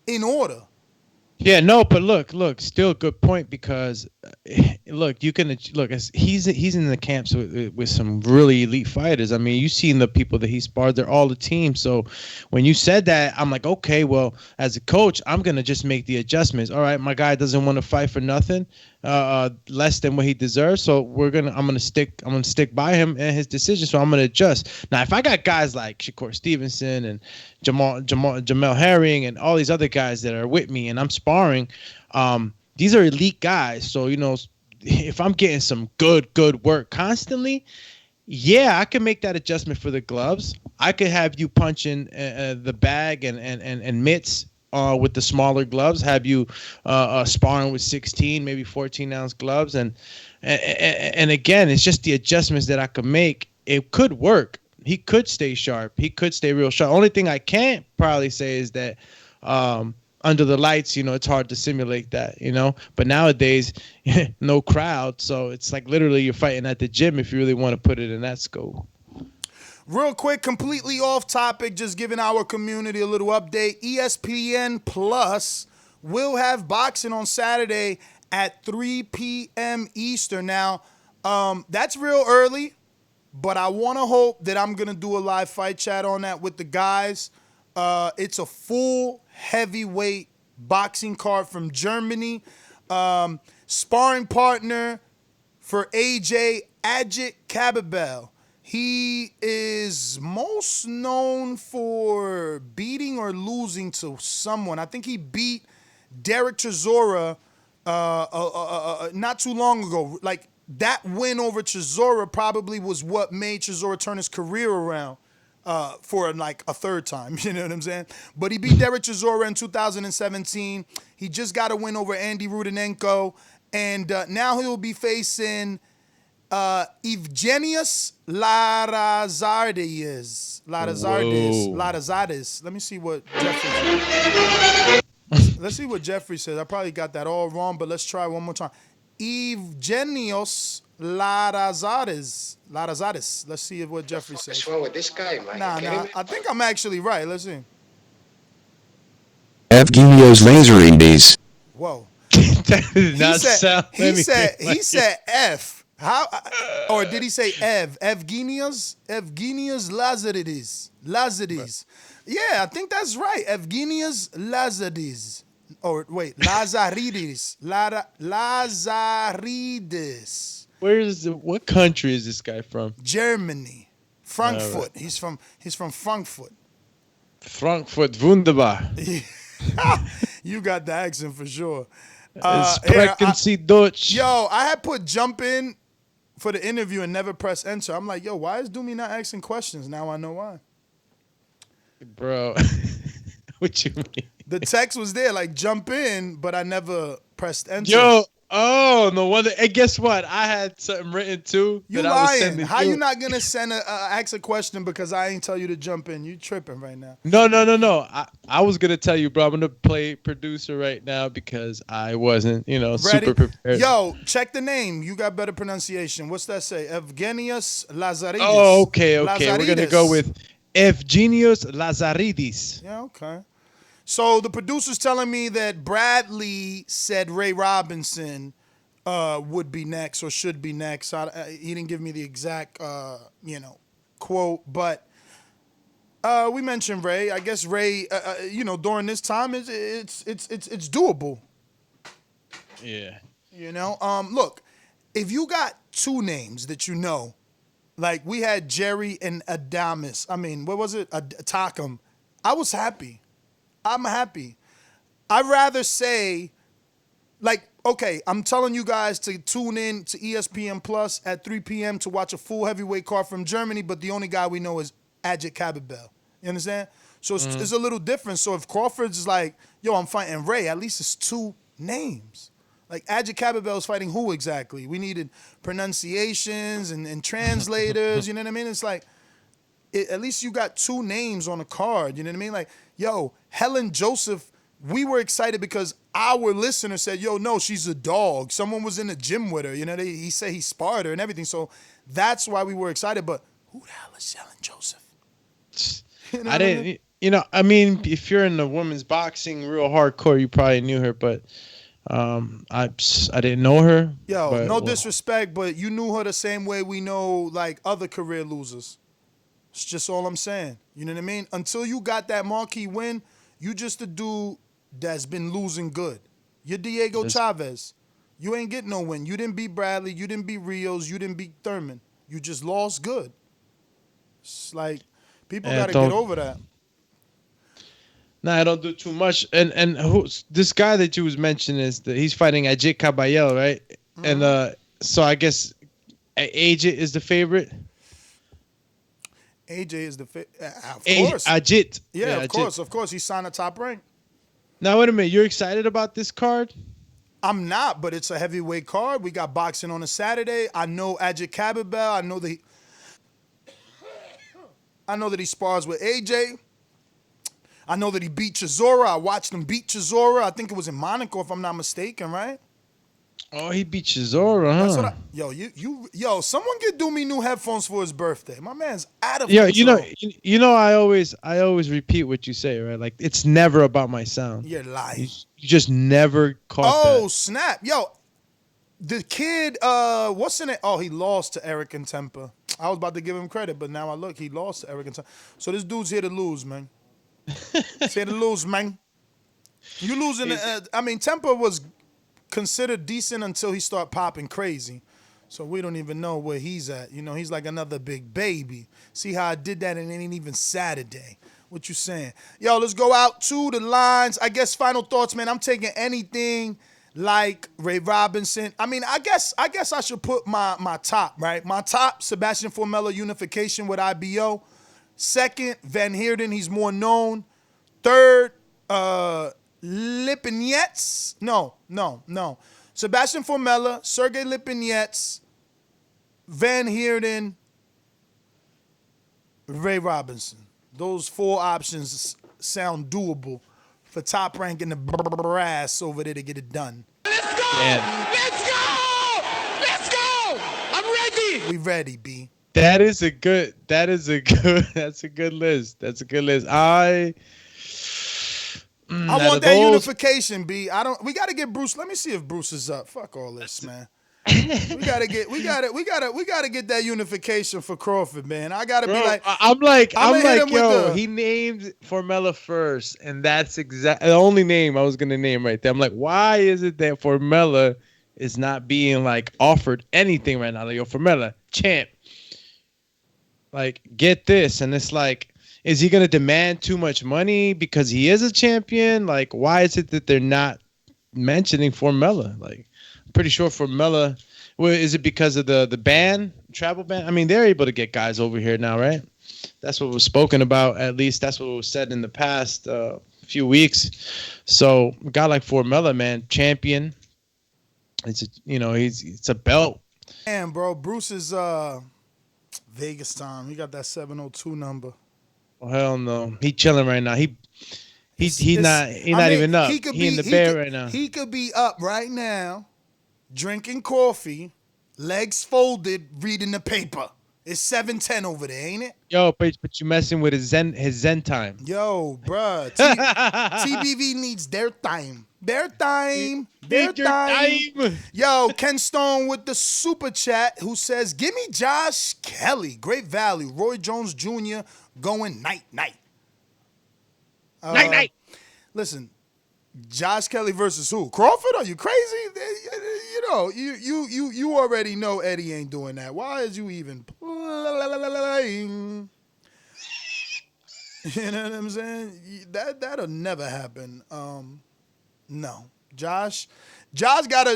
in order. Yeah, no, but look, still a good point because, look, you can look. He's in the camps with some really elite fighters. I mean, you've seen the people that he sparred; they're all the team. So, when you said that, I'm like, okay, well, as a coach, I'm gonna just make the adjustments. All right, my guy doesn't want to fight for nothing, less than what he deserves. So I'm gonna stick by him and his decision. So I'm gonna adjust. Now, if I got guys like Shakur Stevenson and Jamel Herring and all these other guys that are with me, and I'm sparring, these are elite guys. So, if I'm getting some good work constantly, yeah, I can make that adjustment for the gloves. I could have you punching the bag and mitts with the smaller gloves, have you sparring with 16, maybe 14-ounce gloves. And again, it's just the adjustments that I could make. It could work. He could stay sharp. He could stay real sharp. Only thing I can't probably say is that under the lights, it's hard to simulate that, But nowadays, no crowd, so it's like literally you're fighting at the gym if you really want to put it in that scope. Real quick, completely off topic, just giving our community a little update. ESPN Plus will have boxing on Saturday at 3 p.m. Eastern. Now, that's real early, but I want to hope that I'm going to do a live fight chat on that with the guys. It's a full heavyweight boxing card from Germany. Sparring partner for AJ, Ajit Kababel. He is most known for beating or losing to someone. I think he beat Derek Chisora not too long ago. Like, that win over Chisora probably was what made Chisora turn his career around for like a third time. You know what I'm saying? But he beat Derek Chisora in 2017. He just got a win over Andy Rudinenko. And now he'll be facing Evgenius Larazardis. Let me see what Jeffrey says. Let's see what Jeffrey says. I probably got that all wrong, but let's try one more time. Evgenius Larazardis. Let's see what Jeffrey says. What's wrong with this guy, man? Nah. I think I'm actually right. Let's see. Evgenios Lazaridis. Whoa. He said F. How? Or did he say Ev? Evgenios Lazaridis. Yeah, I think that's right. Evgenios Lazaridis. Or wait, Lazaridis. Lazaridis. What country is this guy from? Germany. Frankfurt. Right. He's from Frankfurt. Frankfurt, wunderbar. You got the accent for sure. Sprechen Sie Deutsch. Yo, I had put jump in for the interview and never press enter. I'm like, yo, why is Doomy not asking questions? Now I know why. Bro, what you mean? The text was there, like jump in, but I never pressed enter. Yo, no wonder. Hey, guess what? I had something written too. You that I was lying? sending How through. you not gonna send ask a question because I ain't tell you to jump in? You tripping right now? No. I was gonna tell you, bro. I'm gonna play producer right now because I wasn't, super prepared. Yo, check the name. You got better pronunciation. What's that say? Evgenius Lazaridis. Oh, okay. Lazaridis. We're gonna go with Evgenios Lazaridis. Yeah, okay. So the producer's telling me that Bradley said Ray Robinson would be next or should be next. He didn't give me the exact, quote, but we mentioned Ray. I guess Ray, during this time, it's doable. Yeah. Look, if you got two names that you know, like we had Jerry and Adamus. I mean, what was it? Takam. I was happy. I'm happy. I'd rather say, like, okay, I'm telling you guys to tune in to ESPN Plus at 3 p.m. to watch a full heavyweight card from Germany, but the only guy we know is Ajit Kababel. You understand? So it's a little different. So if Crawford's like, yo, I'm fighting Ray, at least it's two names. Like, Ajit Kababel is fighting who exactly? We needed pronunciations and translators, you know what I mean? It's like, at least you got two names on the card, you know what I mean? Like, yo, Helen Joseph, we were excited because our listener said, yo, no, she's a dog. Someone was in the gym with her. He said he sparred her and everything. So that's why we were excited. But who the hell is Helen Joseph? I mean, if you're in the women's boxing real hardcore, you probably knew her, but I didn't know her. Yo, no disrespect, but you knew her the same way we know, like, other career losers. It's just all I'm saying. You know what I mean? Until you got that marquee win, you just a dude that's been losing good. You're Diego Chavez. You ain't get no win. You didn't beat Bradley. You didn't beat Rios. You didn't beat Thurman. You just lost good. It's like, people got to get over that. Nah, I don't do too much. And who's this guy that you was mentioning is that he's fighting Ajit Kababel, right? Mm-hmm. And so I guess Ajit is the favorite. AJ is the of course. Ajit. Yeah, of course. He signed a top rank. Now, wait a minute. You're excited about this card? I'm not, but it's a heavyweight card. We got boxing on a Saturday. I know Ajit Kababel. I know that he spars with AJ. I know that he beat Chisora. I watched him beat Chisora. I think it was in Monaco, if I'm not mistaken, right? Oh, he beat Chisora, huh? That's what yo, someone get do me new headphones for his birthday. My man's out of Yeah, control. you know, I always repeat what you say, right? Like, it's never about my sound. You're lying. You just never caught that. Oh, snap. Yo, the kid, what's in it? Oh, he lost to Eric and Temper. I was about to give him credit, but now I look, he lost to Eric and Temper. So this dude's here to lose, man. He's here to lose, man. You losing, I mean, Temper was considered decent until he started popping crazy. So we don't even know where he's at. You know, he's like another big baby. See how I did that and it ain't even Saturday. What you saying? Yo, let's go out to the lines. I guess final thoughts, man. I'm taking anything like Ray Robinson. I mean, I guess I should put my top, right? My top, Sebastian Formella unification with IBO. Second, Van Heerden, he's more known. Third, Lipinets. No. Sebastian Formella, Sergey Lipinets, Van Heerden, Ray Robinson. Those 4 options sound doable for top rank in the brass over there to get it done. Let's go! Yeah. Let's go! Let's go! I'm ready! We ready, B. That's a good list. I want that unification, B. We gotta get Bruce. Let me see if Bruce is up. Fuck all this, man. we gotta get that unification for Crawford, man. I gotta be like, I'm like, yo, he named Formella first, and that's the only name I was gonna name right there. I'm like, why is it that Formella is not being like offered anything right now? Like, yo, Formella, champ, like, get this, and it's like, is he gonna demand too much money because he is a champion? Like, why is it that they're not mentioning Formella? Like, I'm pretty sure Formella. Well, is it because of the ban, travel ban? I mean, they're able to get guys over here now, right? That's what was spoken about. At least that's what was said in the past few weeks. So, a guy like Formella, man, champion. It's a belt. Damn, bro, Bruce is Vegas time. He got that 702 number. Oh, hell no. He chilling right now. He's not even up. He in the bed right now. He could be up right now, drinking coffee, legs folded, reading the paper. It's 7:10 over there, ain't it? Yo, but you messing with his zen time. Yo, bruh. TBV needs their time. Their time. Yo, Ken Stone with the super chat who says, give me Josh Kelly. Great value. Roy Jones Jr. going night. Night. Listen, Josh Kelly versus who? Crawford? Are you crazy? You already know Eddie ain't doing that. Why is you even playing? You know what I'm saying? That'll never happen. No. Josh got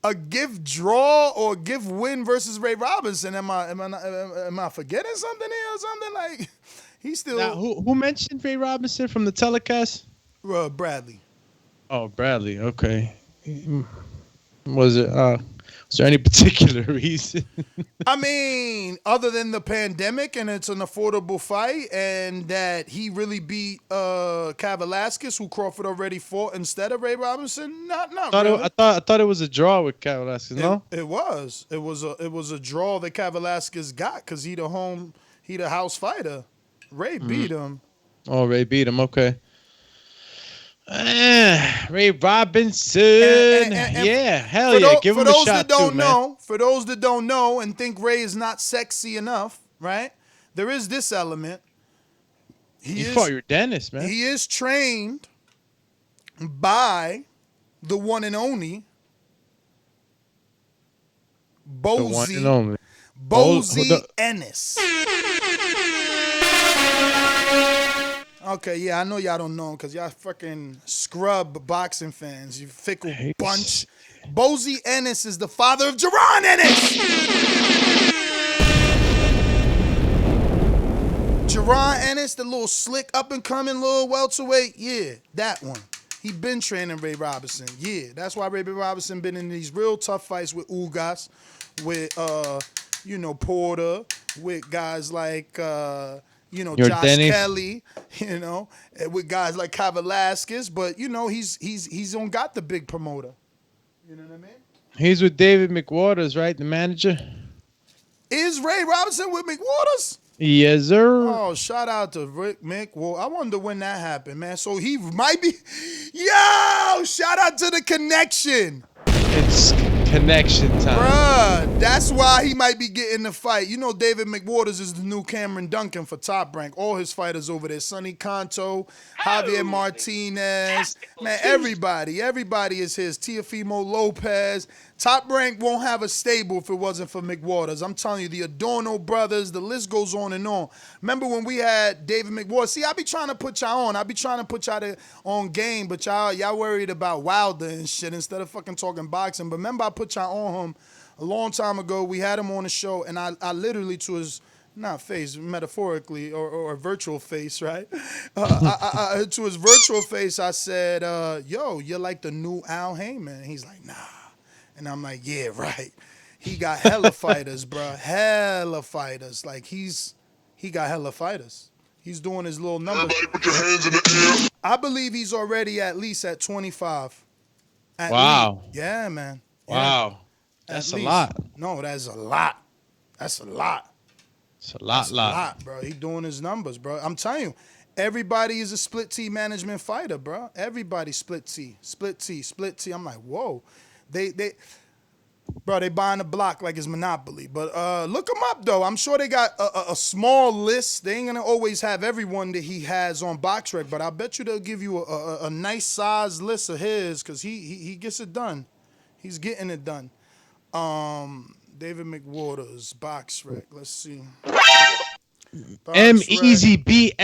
a gift draw or gift win versus Ray Robinson. Am I forgetting something here or something? Like, he's still. Now, who mentioned Ray Robinson from the telecast? Bradley. Oh, Bradley. Okay. Was there any particular reason? I mean, other than the pandemic and it's an affordable fight and that he really beat Kavalaskis, who Crawford already fought instead of Ray Robinson? Not really. I thought it was a draw with Kavalaskis, no? It was. It was a draw that Kavalaskis got because he the house fighter. Ray beat him. Oh, Ray beat him. Okay. Ray Robinson. Yeah, hell yeah. Give him a shot too, man. For those that don't know and think Ray is not sexy enough, right? There is this element. He fought your dentist, man. He is trained by the one and only Bozy Ennis. Okay, yeah, I know y'all don't know him because y'all fucking scrub boxing fans. You fickle bunch. Bozy Ennis is the father of Jaron Ennis. Jaron Ennis, the little slick up-and-coming little welterweight. Yeah, that one. He been training Ray Robinson. Yeah, that's why Ray Robinson been in these real tough fights with Ugas, with, Porter, with guys like... You know, Your Josh Dennis. Kelly. You know, with guys like Kai Velasquez. But you know, he's on got the big promoter. You know what I mean? He's with David McWaters, right? The manager. Is Ray Robinson with McWaters? Yes, sir. Oh, shout out to Rick Mick. Well, I wonder when that happened, man. So he might be. Yo, shout out to the connection. It's connection time. Bruh, that's why he might be getting the fight. You know, David McWaters is the new Cameron Duncan for Top Rank. All his fighters over there. Sonny Canto, Javier Martinez. Man, everybody is his. Teofimo Lopez. Top Rank won't have a stable if it wasn't for McWaters. I'm telling you, the Adorno brothers, the list goes on and on. Remember when we had David McWaters? See, I be trying to put y'all on. I be trying to put y'all on game, but y'all worried about Wilder and shit instead of fucking talking boxing. But remember, I put y'all on him a long time ago. We had him on the show, and I literally, to his, not face, metaphorically, or virtual face, right? To his virtual face, I said, yo, you're like the new Al Heyman. And he's like, nah. And I'm like, yeah, right. He got hella fighters, bro. Hella fighters. Like, he got hella fighters. He's doing his little numbers. Everybody put your hands in the air. I believe he's already at least at 25. Wow. Yeah, man. Yeah. Wow. That's a lot. No, that's a lot. That's a lot. It's a lot, That's a lot, bro. He doing his numbers, bro. I'm telling you, everybody is a split T management fighter, bro. Everybody split T. I'm like, whoa. They buying the block like it's Monopoly. But look them up, though. I'm sure they got a small list. They ain't going to always have everyone that he has on BoxRec, but I bet you they'll give you a nice size list of his because he gets it done. He's getting it done. David McWaters, BoxRec. Let's see. MEZBX.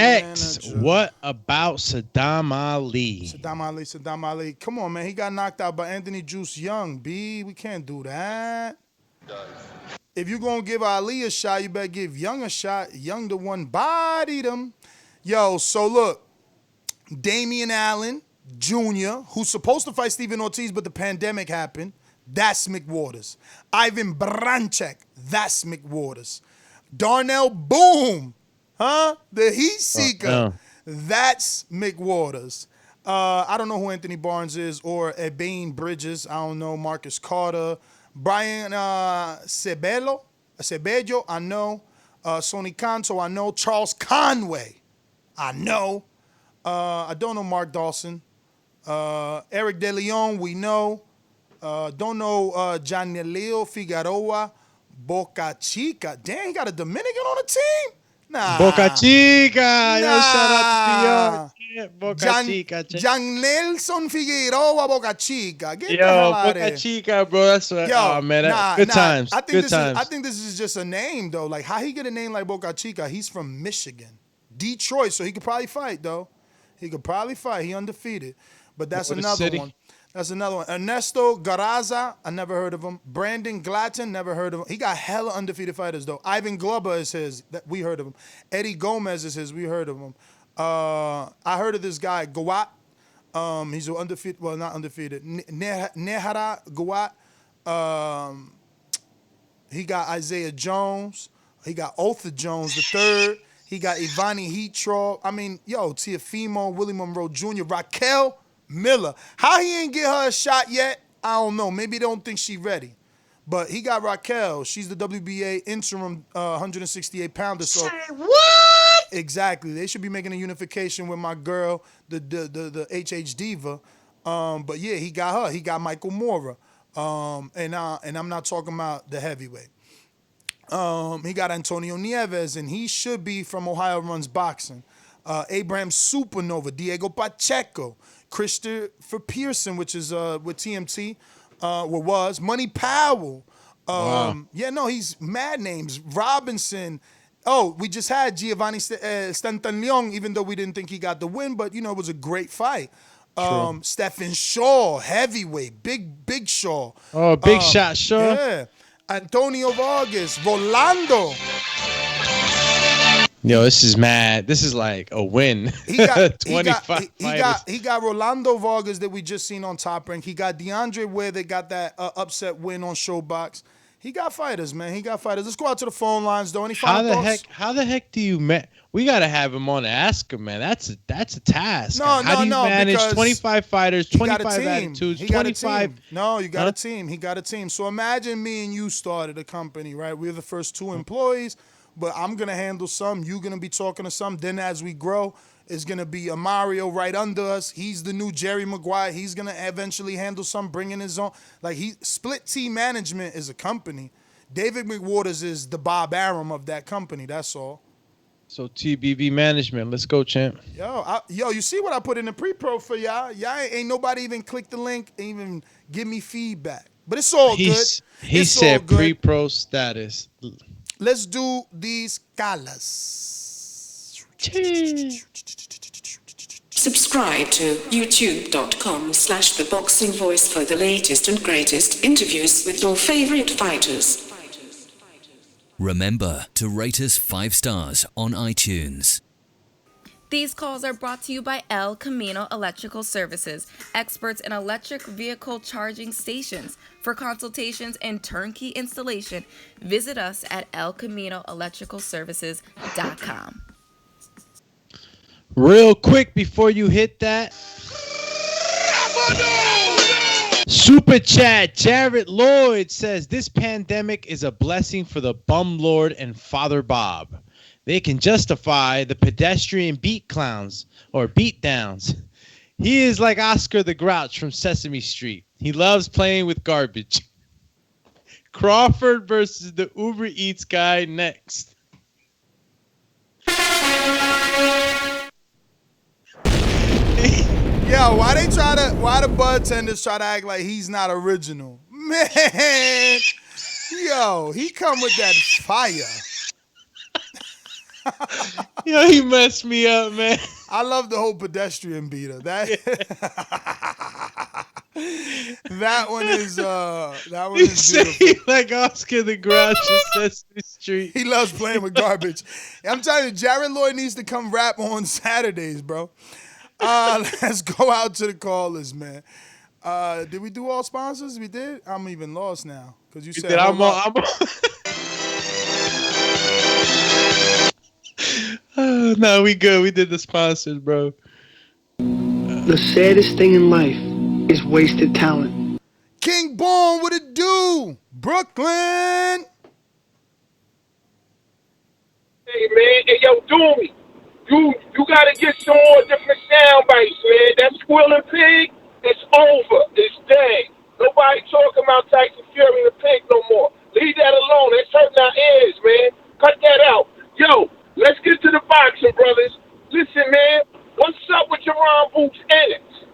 What about Saddam Ali? Saddam Ali. Come on, man. He got knocked out by Anthony Juice Young, B. We can't do that. If you're going to give Ali a shot, you better give Young a shot. Young the one bodied him. Yo, so look. Damian Allen Jr., who's supposed to fight Steven Ortiz, but the pandemic happened. That's McWaters. Ivan Branchek. That's McWaters. Darnell Boom, the Heat Seeker. That's McWaters. I don't know who Anthony Barnes is or Ebane Bridges. I don't know. Marcus Carter. Brian Ceballo, I know. Sonny Canto, I know. Charles Conway, I know. I don't know Mark Dawson. Eric De Leon, we know. Don't know Janelio Figueroa. Boca Chica. Damn, he got a Dominican on the team? Nah. Boca Chica. Yo, shout out to PR. Boca Chica. Jan Nelson Figueroa, Boca Chica. Get the hell out of here. Boca Chica, bro. That's what. Oh, man. Good times. I think this is just a name, though. Like, how he get a name like Boca Chica? He's from Michigan. Detroit, so he could probably fight, though. He could probably fight. He undefeated. But that's another one. That's another one. Ernesto Garraza, I never heard of him. Brandon Glatton, never heard of him. He got hella undefeated fighters, though. Ivan Glover is his. We heard of him. Eddie Gomez is his. We heard of him. I heard of this guy, Gawat. He's undefeated. Well, not undefeated. Nehara Gawat. He got Isaiah Jones. He got Otha Jones III. He got Ivani Heatraw. I mean, Teofimo, Willie Monroe Jr., Raquel Miller. How he ain't get her a shot yet, I don't know. Maybe they don't think she ready. But he got Raquel. She's the WBA interim 168-pounder. So what? Exactly. They should be making a unification with my girl, the HH Diva. But yeah, he got her. He got Michael Mora. And I'm not talking about the heavyweight. He got Antonio Nieves, and he should be from Ohio Runs Boxing. Abraham Supernova, Diego Pacheco, Christopher Pearson, which is with TMT, was Money Powell. Wow. Yeah, no, he's mad names. Robinson. Oh, we just had Giovanni Stanton-Leon, even though we didn't think he got the win, but it was a great fight. Stephen Shaw, heavyweight, big Shaw. Oh, big shot Shaw. Yeah. Antonio Vargas, Rolando. Yo, this is mad. This is like a win. He got 25 he got Rolando Vargas that we just seen on Top Rank. He got DeAndre Ware that got that upset win on Showbox. He got fighters, man. He got fighters. Let's go out to the phone lines, though. Any final thoughts? How the heck do you we gotta have him on to ask him, man. That's a task. No, how do you manage because 25 fighters, he got 25 a team. attitudes, He got 25? a team. No, you got a team. He got a team. So imagine me and you started a company, right? We're the first 2 employees, but I'm gonna handle some. You're gonna be talking to some. Then as we grow, it's gonna be a Mario right under us. He's the new Jerry Maguire. He's gonna eventually handle some, bringing his own. Like split team management is a company. David McWaters is the Bob Arum of that company. That's all. So TBV management. Let's go, champ. Yo, you see what I put in the pre-pro for y'all? Y'all ain't nobody even click the link, even give me feedback. But it's all good. He said pre-pro status. Let's do these calas. Subscribe to youtube.com/theboxingvoice for the latest and greatest interviews with your favorite fighters. Remember to rate us 5 stars on iTunes. These calls are brought to you by El Camino Electrical Services, experts in electric vehicle charging stations. For consultations and turnkey installation, visit us at elcaminoelectricalservices.com. Real quick before you hit that. Super chat, Jared Lloyd says, this pandemic is a blessing for the bum lord and Father Bob. They can justify the pedestrian beat clowns or beat downs. He is like Oscar the Grouch from Sesame Street. He loves playing with garbage. Crawford versus the Uber Eats guy next. Yo, why the bud tenders try to act like he's not original? Man, yo, he come with that fire. Yo, he messed me up, man. I love the whole pedestrian beater. That one is beautiful. Like Oscar the Grouch of Sesame Street. He loves playing with garbage. I'm telling you, Jared Lloyd needs to come rap on Saturdays, bro. Let's go out to the callers, man. Did we do all sponsors? We did? I'm even lost now. Because you said No, we good. We did the sponsors, bro. The saddest thing in life is wasted talent. King Born, what it do? Brooklyn. Hey, man. Hey, yo, Doomy. You gotta get some more different sound bites, man. That squealing pig, it's over. It's dead. Nobody talking about Tyson Fury and the pig no more. Leave that alone. It's hurting our ears, man. Cut that out. Yo, let's get to the boxing, brothers. Listen, man. What's up with Jerron Boots Ennis?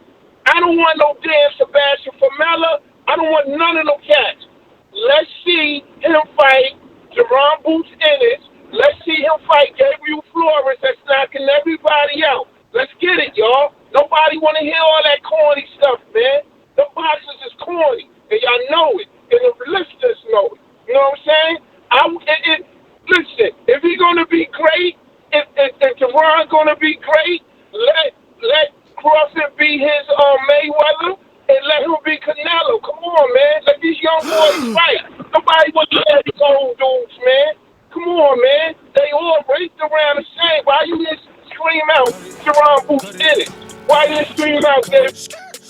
I don't want no damn Sebastian Famella. I don't want none of them cats. Let's see him fight Jerron Boots Ennis. Let's see him fight Gabriel Flores that's knocking everybody out. Let's get it, y'all. Nobody want to hear all that corny stuff, man. The boxers is corny, and y'all know it, and the listeners know it. You know what I'm saying? Listen, if he's going to be great, if Jerron going to be great, let Crawford be his Mayweather, and let him be Canelo. Come on, man. Let these young boys fight. Nobody wants to hear these old dudes, man. Come on, man. They all raced around the same. Why you didn't scream out Jerron Boots Ennis? Why you didn't scream out Gabriel?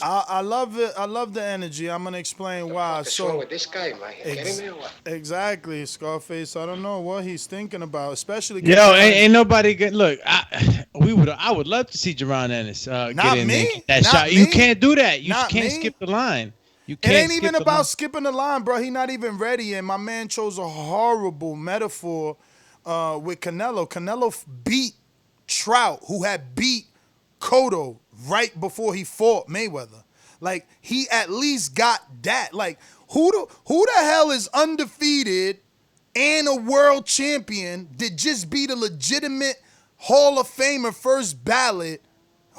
I love it. I love the energy. I'm gonna explain why. What's wrong with this guy, man? Kidding me or what? Exactly, Scarface. I don't know what he's thinking about, especially. Yo, ain't nobody good. Look, I would love to see Jerron Ennis get in there, get that shot. You can't do that. You can't skip the line. It ain't even about skipping the line, bro. He not even ready, and my man chose a horrible metaphor with Canelo. Canelo beat Trout, who had beat Cotto right before he fought Mayweather. Like, he at least got that. Like, who the hell is undefeated and a world champion that just beat a legitimate Hall of Famer first ballot?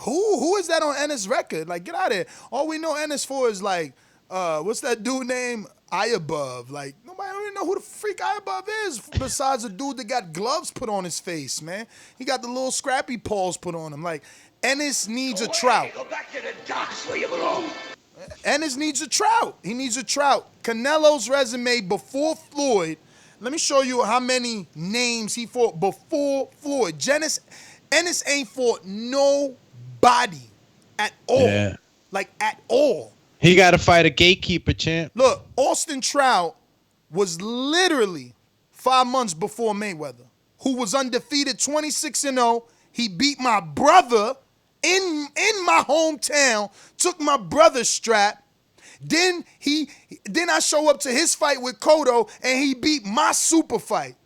Who is that on Ennis' record? Like, get out of here. All we know Ennis for is like, what's that dude named Iabov? Like, nobody don't even know who the freak Iabov is besides a dude that got gloves put on his face, man. He got the little scrappy paws put on him. Like, Ennis needs a Trout. Go back to the docks where you belong. Ennis needs a trout. He needs a trout. Canelo's resume before Floyd. Let me show you how many names he fought before Floyd. Ennis ain't fought nobody at all. Yeah. Like, at all. He got to fight a gatekeeper, champ. Look, Austin Trout was literally 5 months before Mayweather, who was undefeated 26-0. He beat my brother in my hometown, took my brother's strap. Then I show up to his fight with Cotto, and he beat my super fight.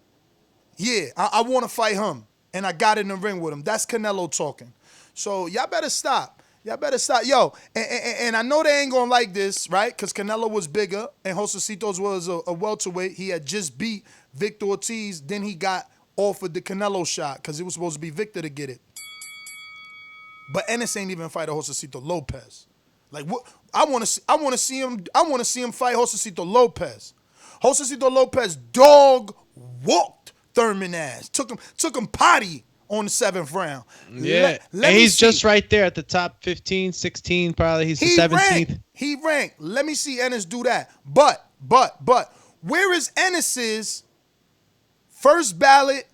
Yeah, I want to fight him, and I got in the ring with him. That's Canelo talking. So y'all better stop. Yo, and I know they ain't going to like this, right? Because Canelo was bigger, and Josecitos was a welterweight. He had just beat Victor Ortiz. Then he got offered the Canelo shot because it was supposed to be Victor to get it. But Ennis ain't even fight a Josecito Lopez. Like, what? I want to see him fight Josecito Lopez. Josecito Lopez dog walked Thurman ass. Took him potty on the 7th round. Yeah. And he's just right there at the top 15, 16 probably. He's the 17th. He ranked. Let me see Ennis do that. But where is Ennis's first ballot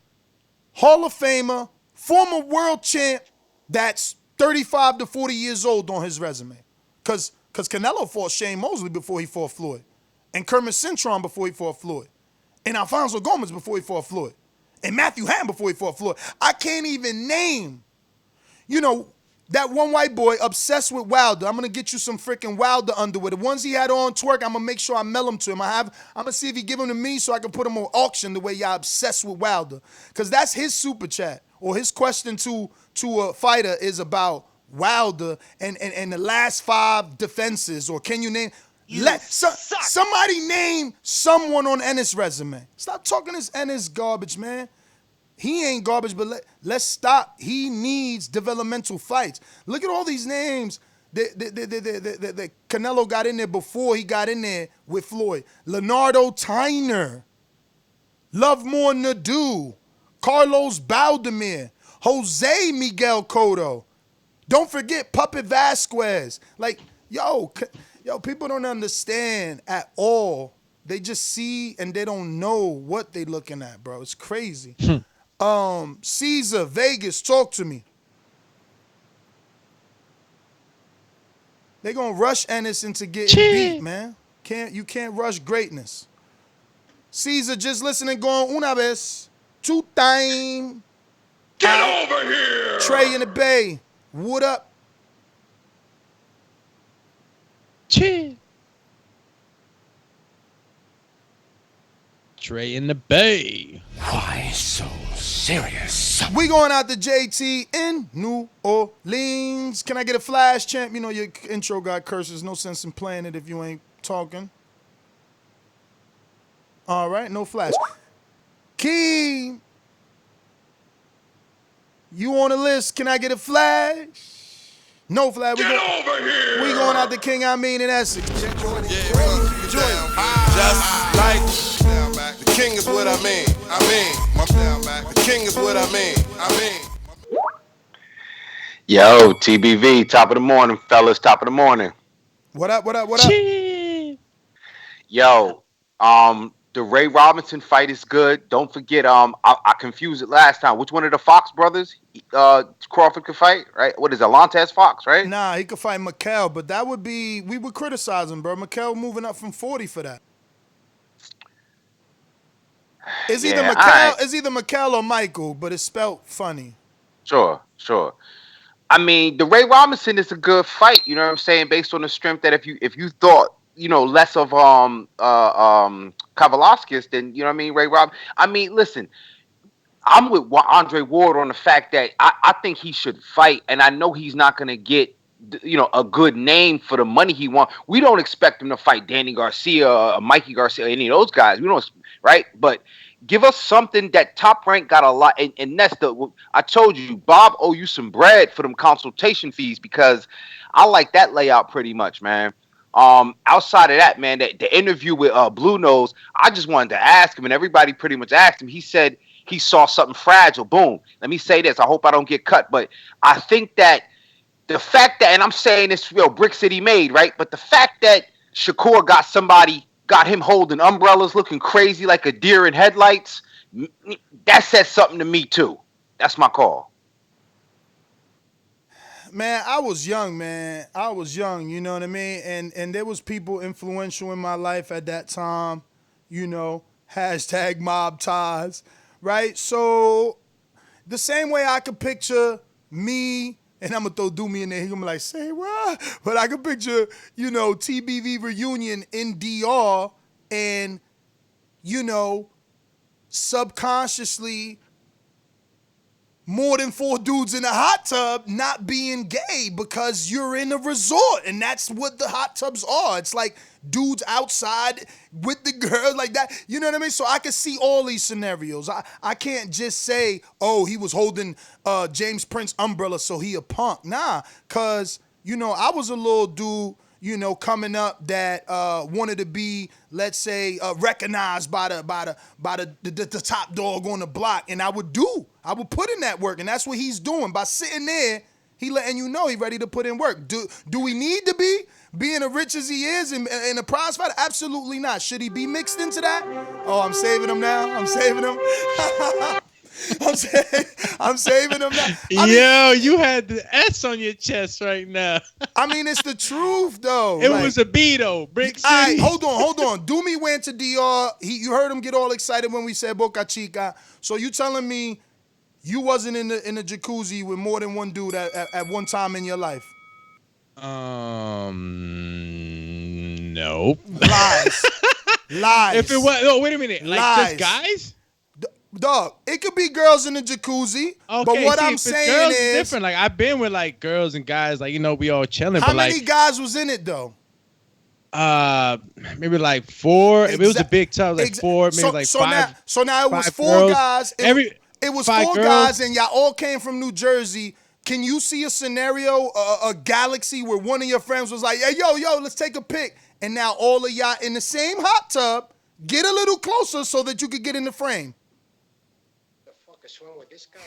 Hall of Famer, former world champ that's 35 to 40 years old on his resume? Because Canelo fought Shane Mosley before he fought Floyd. And Kermit Cintron before he fought Floyd. And Alfonso Gomez before he fought Floyd. And Matthew Hatton before he fought Floyd. I can't even name, that one white boy obsessed with Wilder. I'm going to get you some freaking Wilder underwear. The ones he had on twerk, I'm going to make sure I mail them to him. I'm going to see if he give them to me so I can put them on auction the way y'all obsessed with Wilder. Because that's his super chat. Or his question to a fighter is about Wilder and the last 5 defenses. Or can you name... somebody name someone on Ennis' resume. Stop talking this Ennis garbage, man. He ain't garbage, but let's stop. He needs developmental fights. Look at all these names that Canelo got in there before he got in there with Floyd. Leonardo Tyner, Lovemore Nadeau, Carlos Baldemir, Jose Miguel Cotto. Don't forget Puppet Vasquez. Like, yo, people don't understand at all. They just see and they don't know what they looking at, bro. It's crazy. Caesar, Vegas, talk to me. They gonna rush Ennis into getting beat, man. You can't rush greatness. Caesar, just listening, going una vez, 2 time. Get over here! Trey in the Bay, what up? Trey in the Bay. Why so serious? We going out to JT in New Orleans. Can I get a flash, champ? You know your intro got curses. No sense in playing it if you ain't talking. All right, no flash. Keem, you on the list. Can I get a flash? No flash. Get over here! We going out to King Amin in Essex. Just like the king is what I mean. The king is what I mean. Yo, TBV, top of the morning, fellas, top of the morning. What up? Yo, the Ray Robinson fight is good. Don't forget, I confused it last time. Which one of the Fox brothers Crawford could fight, right? What is it, Alantez Fox, right? Nah, he could fight Mikkel, but that would be, we would criticize him, bro. Mikkel moving up from 40 for that. It's either Mikkel or Michael, but it's spelled funny. Sure. I mean, the Ray Robinson is a good fight, you know what I'm saying, based on the strength that if you thought, less of Kavalauskas, then, you know what I mean, Ray Robinson. I mean, listen, I'm with Andre Ward on the fact that I think he should fight, and I know he's not going to get, a good name for the money he wants. We don't expect him to fight Danny Garcia or Mikey Garcia, any of those guys. We don't, right? But give us something that Top Rank got a lot, and that's I told you, Bob owe you some bread for them consultation fees because I like that layout pretty much, man. Outside of that, man, the interview with Blue Nose, I just wanted to ask him, and everybody pretty much asked him. He said he saw something fragile. Boom. Let me say this. I hope I don't get cut, but I think that the fact that, and I'm saying this, Brick City made, right? But the fact that Shakur got him holding umbrellas, looking crazy like a deer in headlights, that says something to me too. That's my call. Man, I was young, man. I was young, you know what I mean? And there was people influential in my life at that time, hashtag mob ties, right? So the same way I could picture me, and I'm going to throw Doomy in there, he's going to be like, say what? But I could picture, TBV reunion in DR and, subconsciously more than 4 dudes in a hot tub not being gay because you're in a resort, and that's what the hot tubs are. It's like dudes outside with the girl like that. You know what I mean? So I can see all these scenarios. I can't just say, oh, he was holding James Prince umbrella, so he a punk. Nah, because, I was a little dude, coming up that wanted to be, let's say, recognized by the top dog on the block, and I would put in that work, and that's what he's doing. By sitting there, he letting you know he ready to put in work. Do we need to be being as rich as he is and a prize fighter? Absolutely not. Should he be mixed into that? Oh, I'm saving him now. I'm saving him. I'm saving him now. Yo, you had the S on your chest right now. I mean, it's the truth, though. It was a B, though. Brick City. All right, hold on. Doomy went to DR. You heard him get all excited when we said Boca Chica. So you telling me you wasn't in the jacuzzi with more than one dude at one time in your life? Nope. Lies. If it was, wait a minute. Like just guys? Dog, it could be girls in the jacuzzi, okay, but what I'm saying girls is different. Like I've been with like girls and guys, like we all chilling. How many guys was in it though? Maybe like 4. If it was a big tub, like 4, maybe like 5. So now it was 4 girls. guys. It was 4 guys, and y'all all came from New Jersey. Can you see a scenario, a galaxy where one of your friends was like, hey, yo, let's take a pic, and now all of y'all in the same hot tub get a little closer so that you could get in the frame? What's wrong with this guy?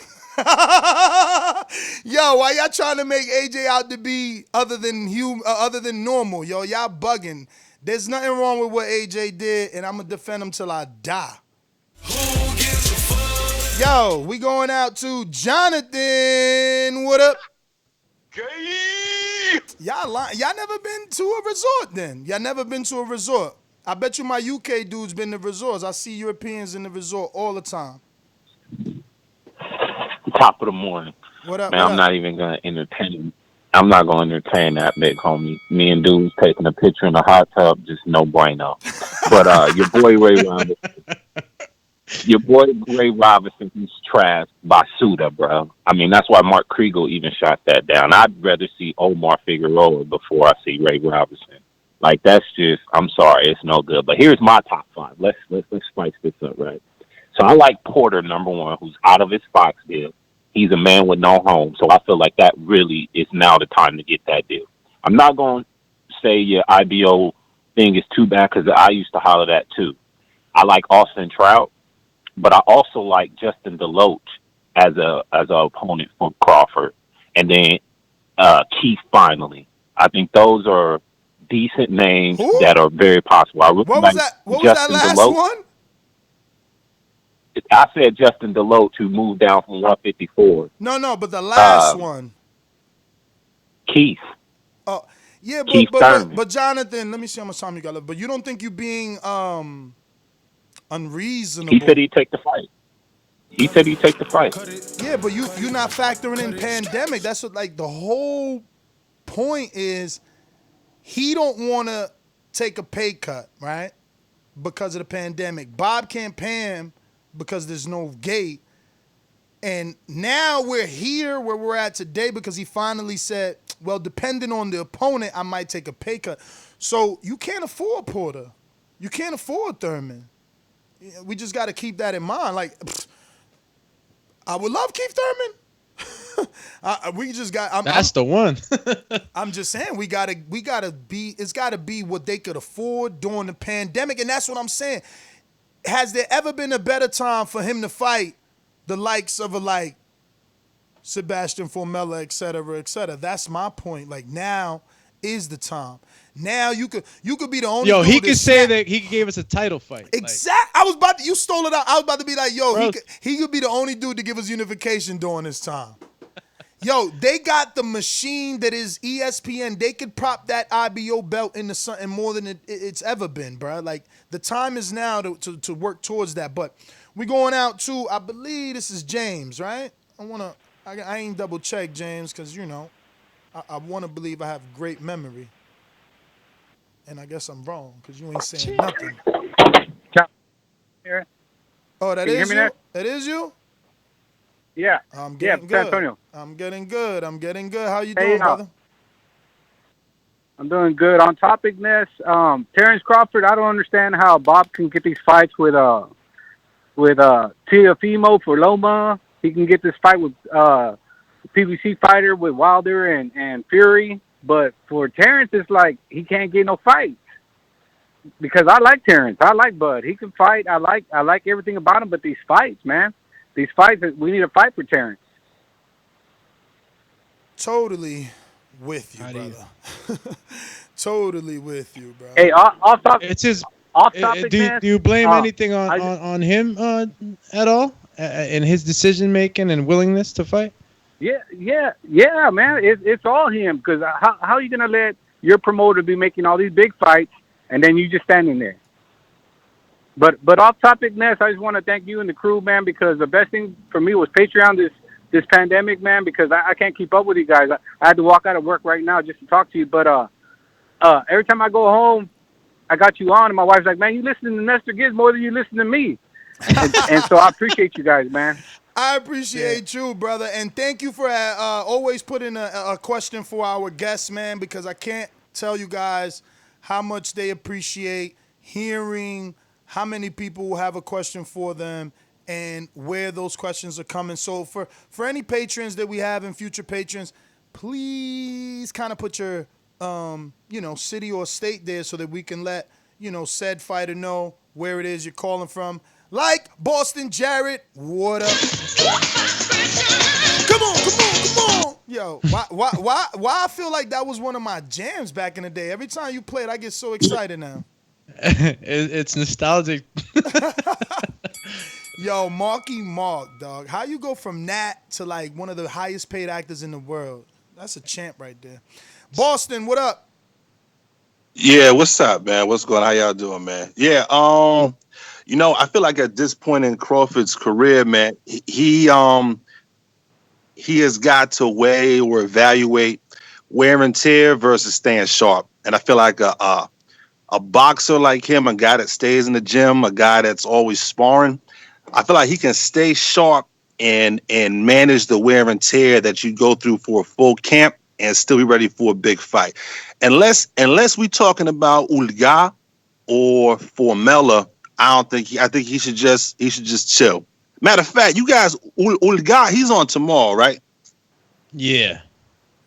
Yo, why y'all trying to make AJ out to be other than normal? Yo, y'all bugging. There's nothing wrong with what AJ did, and I'm gonna defend him till I die. Yo, we going out to Jonathan. What up? Y'all never been to a resort then? Y'all never been to a resort? I bet you my UK dudes been to resorts. I see Europeans in the resort all the time. Top of the morning. What up, man? What I'm up? not even gonna entertain. I'm not gonna entertain that big homie. Me and dudes taking a picture in the hot tub, just no bueno. But your boy Ray Robinson, he's trashed by Suda, bro. I mean, that's why Mark Kriegel even shot that down. I'd rather see Omar Figueroa before I see Ray Robinson. Like that's just, I'm sorry, it's no good. But here's my top 5. Let's spice this up, right? So I like Porter, number 1, who's out of his Fox deal. He's a man with no home, so I feel like that really is now the time to get that deal. I'm not going to say your IBO thing is too bad because I used to holler that too. I like Austin Trout, but I also like Justin DeLoach as a opponent for Crawford, and then Keith finally. I think those are decent names that are very possible. I really What like was that? What Justin was that last DeLoach. one? I said Justin DeLoach, who moved down from 154. No, but the last one. Keith. Oh, yeah, Keith but Jonathan, let me see how much time you got left. But you don't think you being unreasonable? He said he'd take the fight. Yeah, but you're not factoring in pandemic. That's what, like, the whole point is he don't want to take a pay cut, right? Because of the pandemic. Bob can't pay him because there's no gate. And now we're here where we're at today because he finally said, well, depending on the opponent, I might take a pay cut. So you can't afford Porter. You can't afford Thurman. We just got to keep that in mind. Like, I would love Keith Thurman. We just got. That's the one. I'm just saying we gotta be. It's gotta be what they could afford during the pandemic, and that's what I'm saying. Has there ever been a better time for him to fight the likes of Sebastian Formella, et cetera, et cetera. That's my point. Like, now is the time. Now you could be the only dude he could say snap. that he gave us a title fight. Exact. I was about to, you stole it out. I was about to be like, yo, Bro. he could be the only dude to give us unification during this time. Yo, they got the machine that is ESPN. They could prop that IBO belt into something more than it's ever been, bro. Like, the time is now to work towards that. But we going out to, I believe this is James, right? I ain't double check James because, you know, I want to believe I have great memory. And I guess I'm wrong because you ain't saying nothing. Oh, that is you? That is you? Yeah. I'm getting good. Antonio. I'm getting good. How you doing, brother? I'm doing good. On topic, Ness, Terence Crawford, I don't understand how Bob can get these fights with Teofimo for Loma. He can get this fight with PBC fighter with Wilder and Fury. But for Terence, it's like he can't get no fights. Because I like Terence. I like Bud. He can fight. I like everything about him. But these fights, man. These fights, we need a fight for Terence. Totally with you, brother. Totally with you, bro. Hey, off topic. It's his. Off topic. Do you blame anything on him at all in his decision making and willingness to fight? Yeah, man. It's all him. Because how are you gonna let your promoter be making all these big fights and then you just standing there? But off topic, Ness, I just want to thank you and the crew, man, because the best thing for me was Patreon this pandemic, man, because I can't keep up with you guys. I had to walk out of work right now just to talk to you. But every time I go home, I got you on, and my wife's like, man, you listen to Nestor Gibbs more than you listen to me. and so I appreciate you guys, man. I appreciate you, brother, and thank you for always putting a question for our guests, man, because I can't tell you guys how much they appreciate hearing how many people will have a question for them and where those questions are coming. So for any patrons that we have and future patrons, please kind of put your city or state there so that we can let said fighter know where it is you're calling from. Like Boston Jarrett, what up? Come on. Yo, why I feel like that was one of my jams back in the day. Every time you play it, I get so excited now. It's nostalgic. Yo, Marky Mark, dog. How you go from that to like one of the highest paid actors in the world? That's a champ right there. Boston, what up? Yeah, what's up, man? What's going on? How y'all doing, man? Yeah, I feel like at this point in Crawford's career, man, he has got to weigh or evaluate wear and tear versus staying sharp. And I feel like a boxer like him, a guy that stays in the gym, a guy that's always sparring, I feel like he can stay sharp and manage the wear and tear that you go through for a full camp and still be ready for a big fight. Unless we talking about Ulga or Formella, I think he should just chill. Matter of fact, you guys, Ulga, he's on tomorrow, right? Yeah.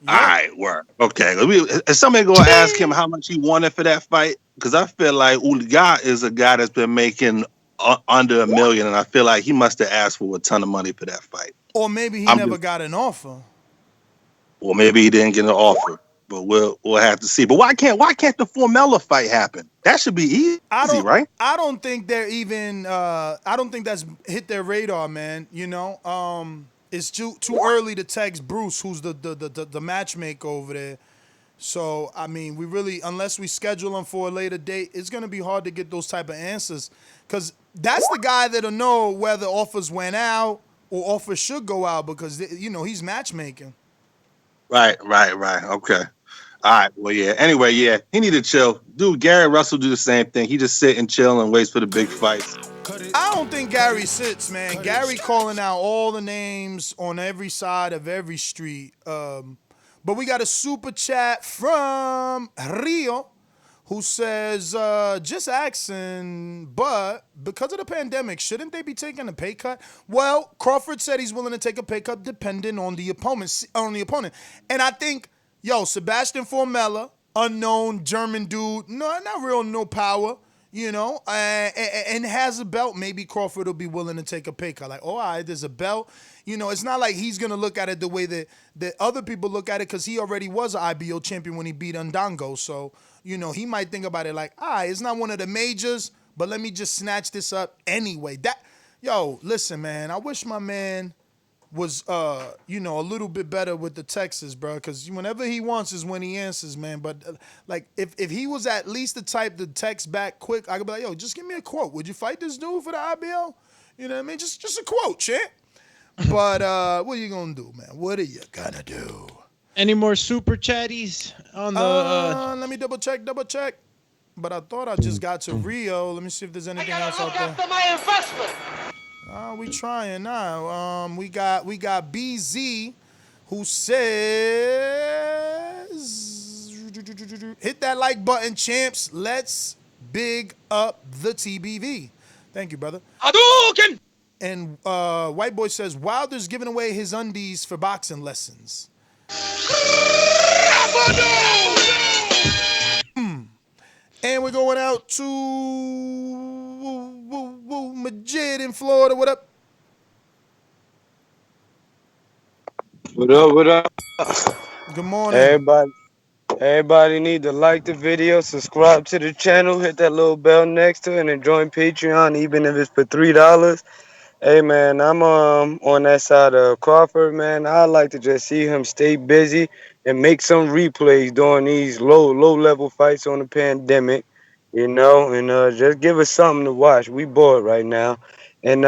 All right, work. Okay. Is somebody going to ask him how much he wanted for that fight? Because I feel like Ulga is a guy that's been making under $1 million, and I feel like he must have asked for a ton of money for that fight. Or maybe he never got an offer. Or maybe he didn't get an offer. But we'll have to see. But why can't the Formella fight happen? That should be easy, right? I don't think they're even. I don't think that's hit their radar, man. It's too early to text Bruce, who's the matchmaker over there. So I mean, we really, unless we schedule him for a later date, it's gonna be hard to get those type of answers, because that's the guy that'll know whether offers went out or offers should go out, because he's matchmaking. Right. Okay. All right. Well, yeah. Anyway, yeah, he need to chill. Dude, Gary Russell do the same thing. He just sit and chill and waits for the big fights. I don't think Gary sits, man. Gary calling out all the names on every side of every street. But we got a super chat from Rio, who says, just asking, but because of the pandemic, shouldn't they be taking a pay cut? Well, Crawford said he's willing to take a pay cut depending on the opponent. And I think, Sebastian Formella, unknown German dude, no power. You know, and has a belt, maybe Crawford will be willing to take a pay cut. Like, oh, all right, there's a belt. You know, it's not like he's going to look at it the way that other people look at it because he already was an IBO champion when he beat Undango. So, you know, he might think about it like, all right, it's not one of the majors, but let me just snatch this up anyway. Listen, man, I wish my man was you know, a little bit better with the Texas, bro, because whenever he wants is when he answers, man. But like if he was at least the type to text back quick, I could be like, yo, just give me a quote. Would you fight this dude for the IBL? You know what I mean? Just a quote, champ. But what are you gonna do, man? What are you gonna do? Any more super chatties on the let me double check. But I thought I just got to Rio. Let me see if there's anything else out there. After my investment. We trying now. We got BZ who says, hit that like button, champs. Let's big up the TBV. Thank you, brother. Hadouken! And White Boy says, Wilder's giving away his undies for boxing lessons. And we're going out to Majid in Florida. What up? What up, what up? Good morning. Everybody need to like the video, subscribe to the channel, hit that little bell next to it, and join Patreon, even if it's for $3. Hey man, I'm on that side of Crawford, man. I like to just see him stay busy and make some replays during these low level fights on the pandemic, you know, and just give us something to watch. We bored right now. And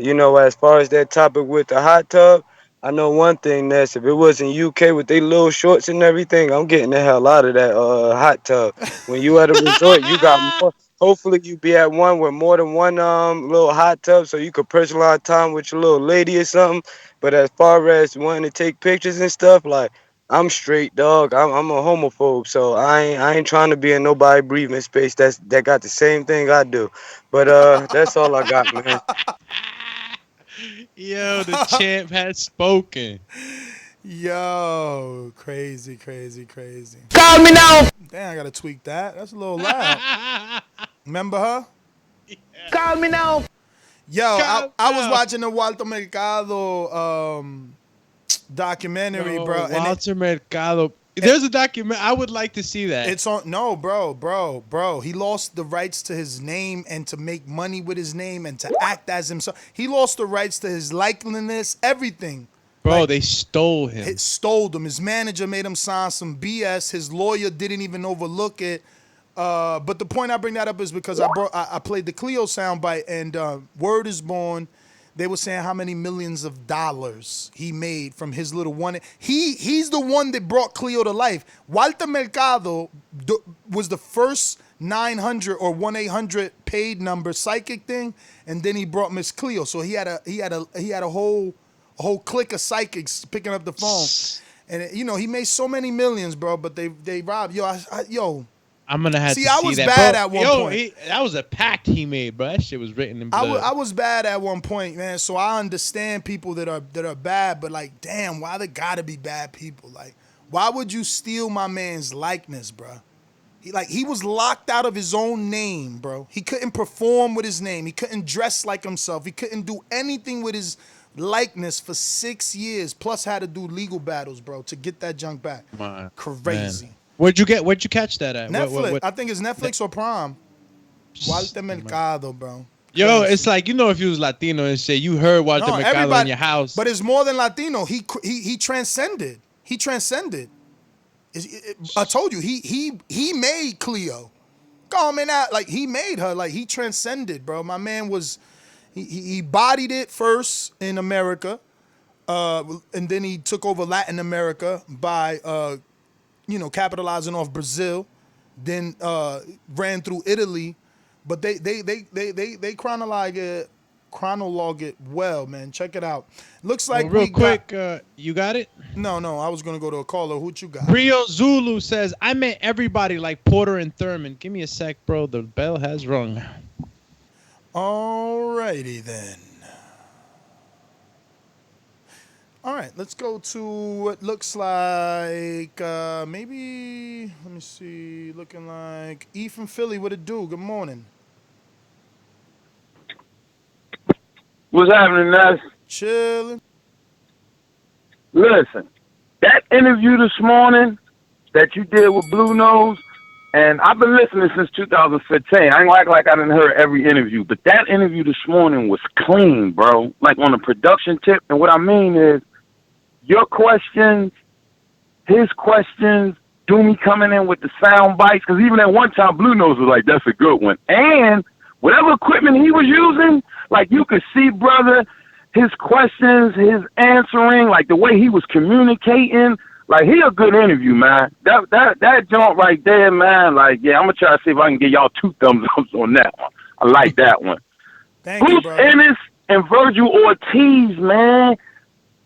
you know, as far as that topic with the hot tub, I know one thing, Ness, if it was in UK with they little shorts and everything, I'm getting the hell out of that hot tub. When you at a resort, you got more. Hopefully you be at one with more than one little hot tub so you could personalize time with your little lady or something. But as far as wanting to take pictures and stuff, like I'm straight, dog. I'm a homophobe, so I ain't trying to be in nobody breathing space that got the same thing I do. But that's all I got, man. Yo, the champ has spoken. Yo, crazy. Call me now. Damn, I gotta tweak that. That's a little loud. Remember her? Yeah. Call me now. Yo, I was watching the Walter Mercado documentary, bro. Walter Mercado. There's a document. I would like to see that. It's on. No, bro. He lost the rights to his name and to make money with his name and to act as himself. He lost the rights to his likeliness, everything. Bro, like, they stole him. Stole him. His manager made him sign some BS. His lawyer didn't even overlook it. But the point I bring that up is because I played the Cleo soundbite and Word is Born. They were saying how many millions of dollars he made from his little one. He's the one that brought Cleo to life. Walter Mercado was the first 900 or 1-800 paid number psychic thing, and then he brought Miss Cleo. So he had a whole clique of psychics picking up the phone, and you know he made so many millions, bro. But they robbed. Yo. I'm gonna have to see I was that. bad bro, at one point. That was a pact he made, bro. That shit was written in blood. I was bad at one point, man. So I understand people that are bad, but like, damn, why they gotta be bad people? Like, why would you steal my man's likeness, bro? He was locked out of his own name, bro. He couldn't perform with his name. He couldn't dress like himself. He couldn't do anything with his likeness for 6 years. Plus, had to do legal battles, bro, to get that junk back. Crazy. Man. Where'd you catch that at? Netflix. What? I think it's Netflix or Prime. Walter Mercado, bro. Yo, it's like, you know, if you was Latino and say you heard Walter Mercado in your house. But it's more than Latino. He transcended. He transcended. I told you, he made Cleo. Coming out, like he made her, like he transcended, bro. My man was, he bodied it first in America, and then he took over Latin America by capitalizing off Brazil, then ran through Italy, but they chronologue it well, man. Check it out. Looks like real quick, you got it? No, I was gonna go to a caller. What you got? Rio Zulu says, I met everybody like Porter and Thurman. Give me a sec, bro. The bell has rung. Alrighty then. All right, let's go to what looks like maybe, let me see, looking like E from Philly. What it do? Good morning. What's happening, Ness? Chilling. Listen, that interview this morning that you did with Blue Nose, and I've been listening since 2015. I ain't gonna act like I didn't hear every interview, but that interview this morning was clean, bro. Like on a production tip. And what I mean is, your questions, his questions, Doomy coming in with the sound bites, because even at one time, Blue Nose was like, that's a good one. And whatever equipment he was using, like you could see, brother, his questions, his answering, like the way he was communicating, like he a good interview, man. That joint right there, man, like, yeah, I'm going to try to see if I can get y'all 2 thumbs up on that one. I like that one. Bruce Ennis and Virgil Ortiz, man.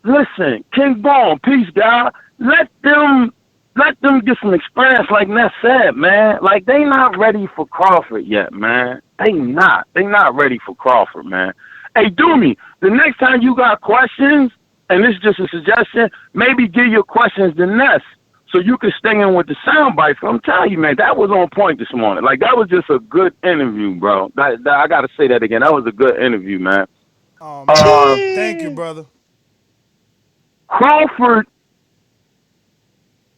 Listen, King Bone, peace, guy. Let them get some experience, like Ness said, man. Like, they not ready for Crawford yet, man. They not ready for Crawford, man. Hey, Doomy, the next time you got questions, and this is just a suggestion, maybe give your questions to Ness so you can stay in with the sound bites. I'm telling you, man, that was on point this morning. Like, that was just a good interview, bro. I got to say that again. That was a good interview, man. Oh, man. Thank you, brother. Crawford,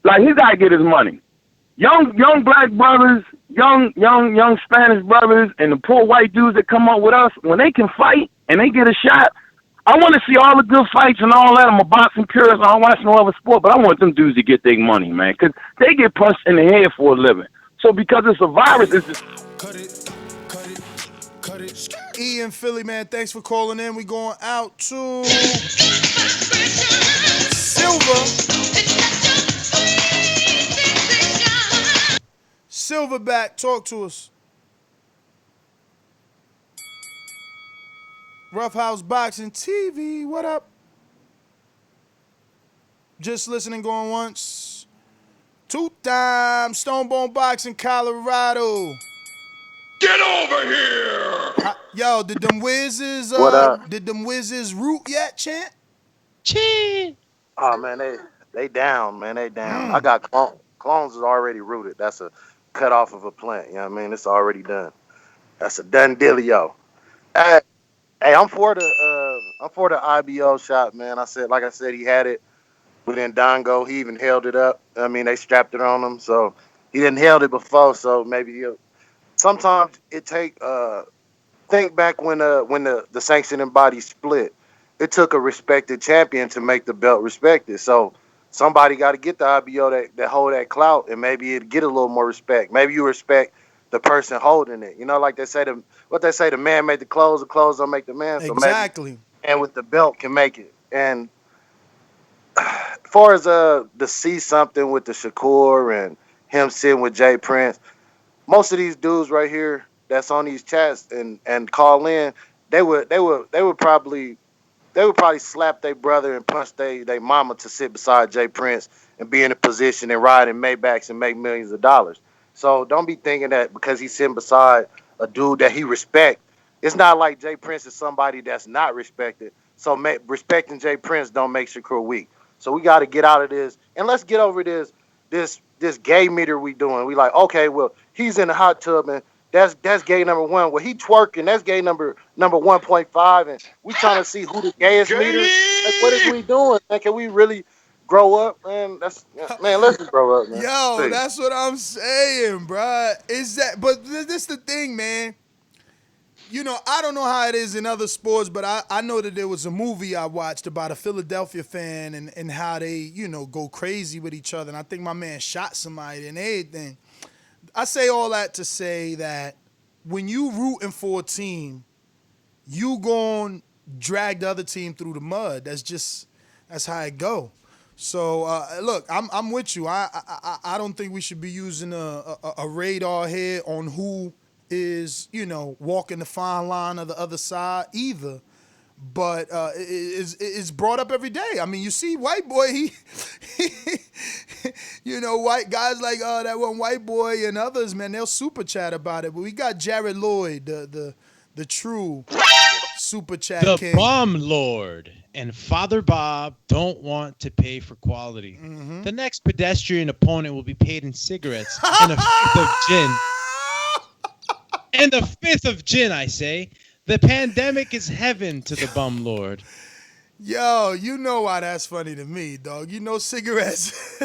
like, he got to get his money. Young black brothers, young Spanish brothers, and the poor white dudes that come up with us, when they can fight and they get a shot, I want to see all the good fights and all that. I'm a boxing purist. I don't watch no other sport, but I want them dudes to get their money, man, because they get punched in the head for a living. So because it's a virus, it's just... Cut it. Ian Philly, man, thanks for calling in. We going out to Silverback, talk to us. Roughhouse Boxing TV, what up? Just listening, going once. 2 times, Stonebone Boxing, Colorado. Get over here! Yo, did them whizzes root yet, champ? Chant. Oh man, they down, man. They down. I got clones is already rooted. That's a cut off of a plant. You know what I mean? It's already done. That's a done dealio. Hey, I'm for the IBO shot, man. Like I said, he had it within Dongo. He even held it up. I mean, they strapped it on him, so he didn't held it before. So maybe he'll. Sometimes it take. Think back when the sanctioning body split. It took a respected champion to make the belt respected. So somebody got to get the IBO that hold that clout, and maybe it'd get a little more respect. Maybe you respect the person holding it. You know, like they say, the man made the clothes don't make the man. So exactly. And with the belt can make it. And as far as to see something with the Shakur and him sitting with Jay Prince, most of these dudes right here that's on these chats and call in, they would probably slap their brother and punch their mama to sit beside Jay Prince and be in a position and ride in Maybachs and make millions of dollars. So don't be thinking that because he's sitting beside a dude that he respect. It's not like Jay Prince is somebody that's not respected. So respecting Jay Prince don't make Shakur weak. So we got to get out of this and let's get over this gay meter we doing. We like, okay, well, he's in the hot tub and that's gay number 1. Well, he twerking. That's gay number 1.5, and we trying to see who the gayest meter. Like, what is we doing? Man, can we really grow up, man? Let's grow up, man. Yo, that's what I'm saying, bruh. But this the thing, man. You know, I don't know how it is in other sports, but I know that there was a movie I watched about a Philadelphia fan and how they, you know, go crazy with each other. And I think my man shot somebody and everything. I say all that to say that when you rooting for a team, you gon' drag the other team through the mud. That's how it go. So look, I'm with you. I don't think we should be using a radar here on who is, you know, walking the fine line of the other side either. But it's brought up every day. I mean, you see White Boy, he you know, white guys like that one White Boy and others, man, they'll super chat about it. But we got Jared Lloyd, the true super chat king. The Bomb Lord and Father Bob don't want to pay for quality. Mm-hmm. The next pedestrian opponent will be paid in cigarettes and a fifth of gin. And a fifth of gin, I say. The pandemic is heaven to the bum lord. Yo, you know why that's funny to me, dog. You know cigarettes.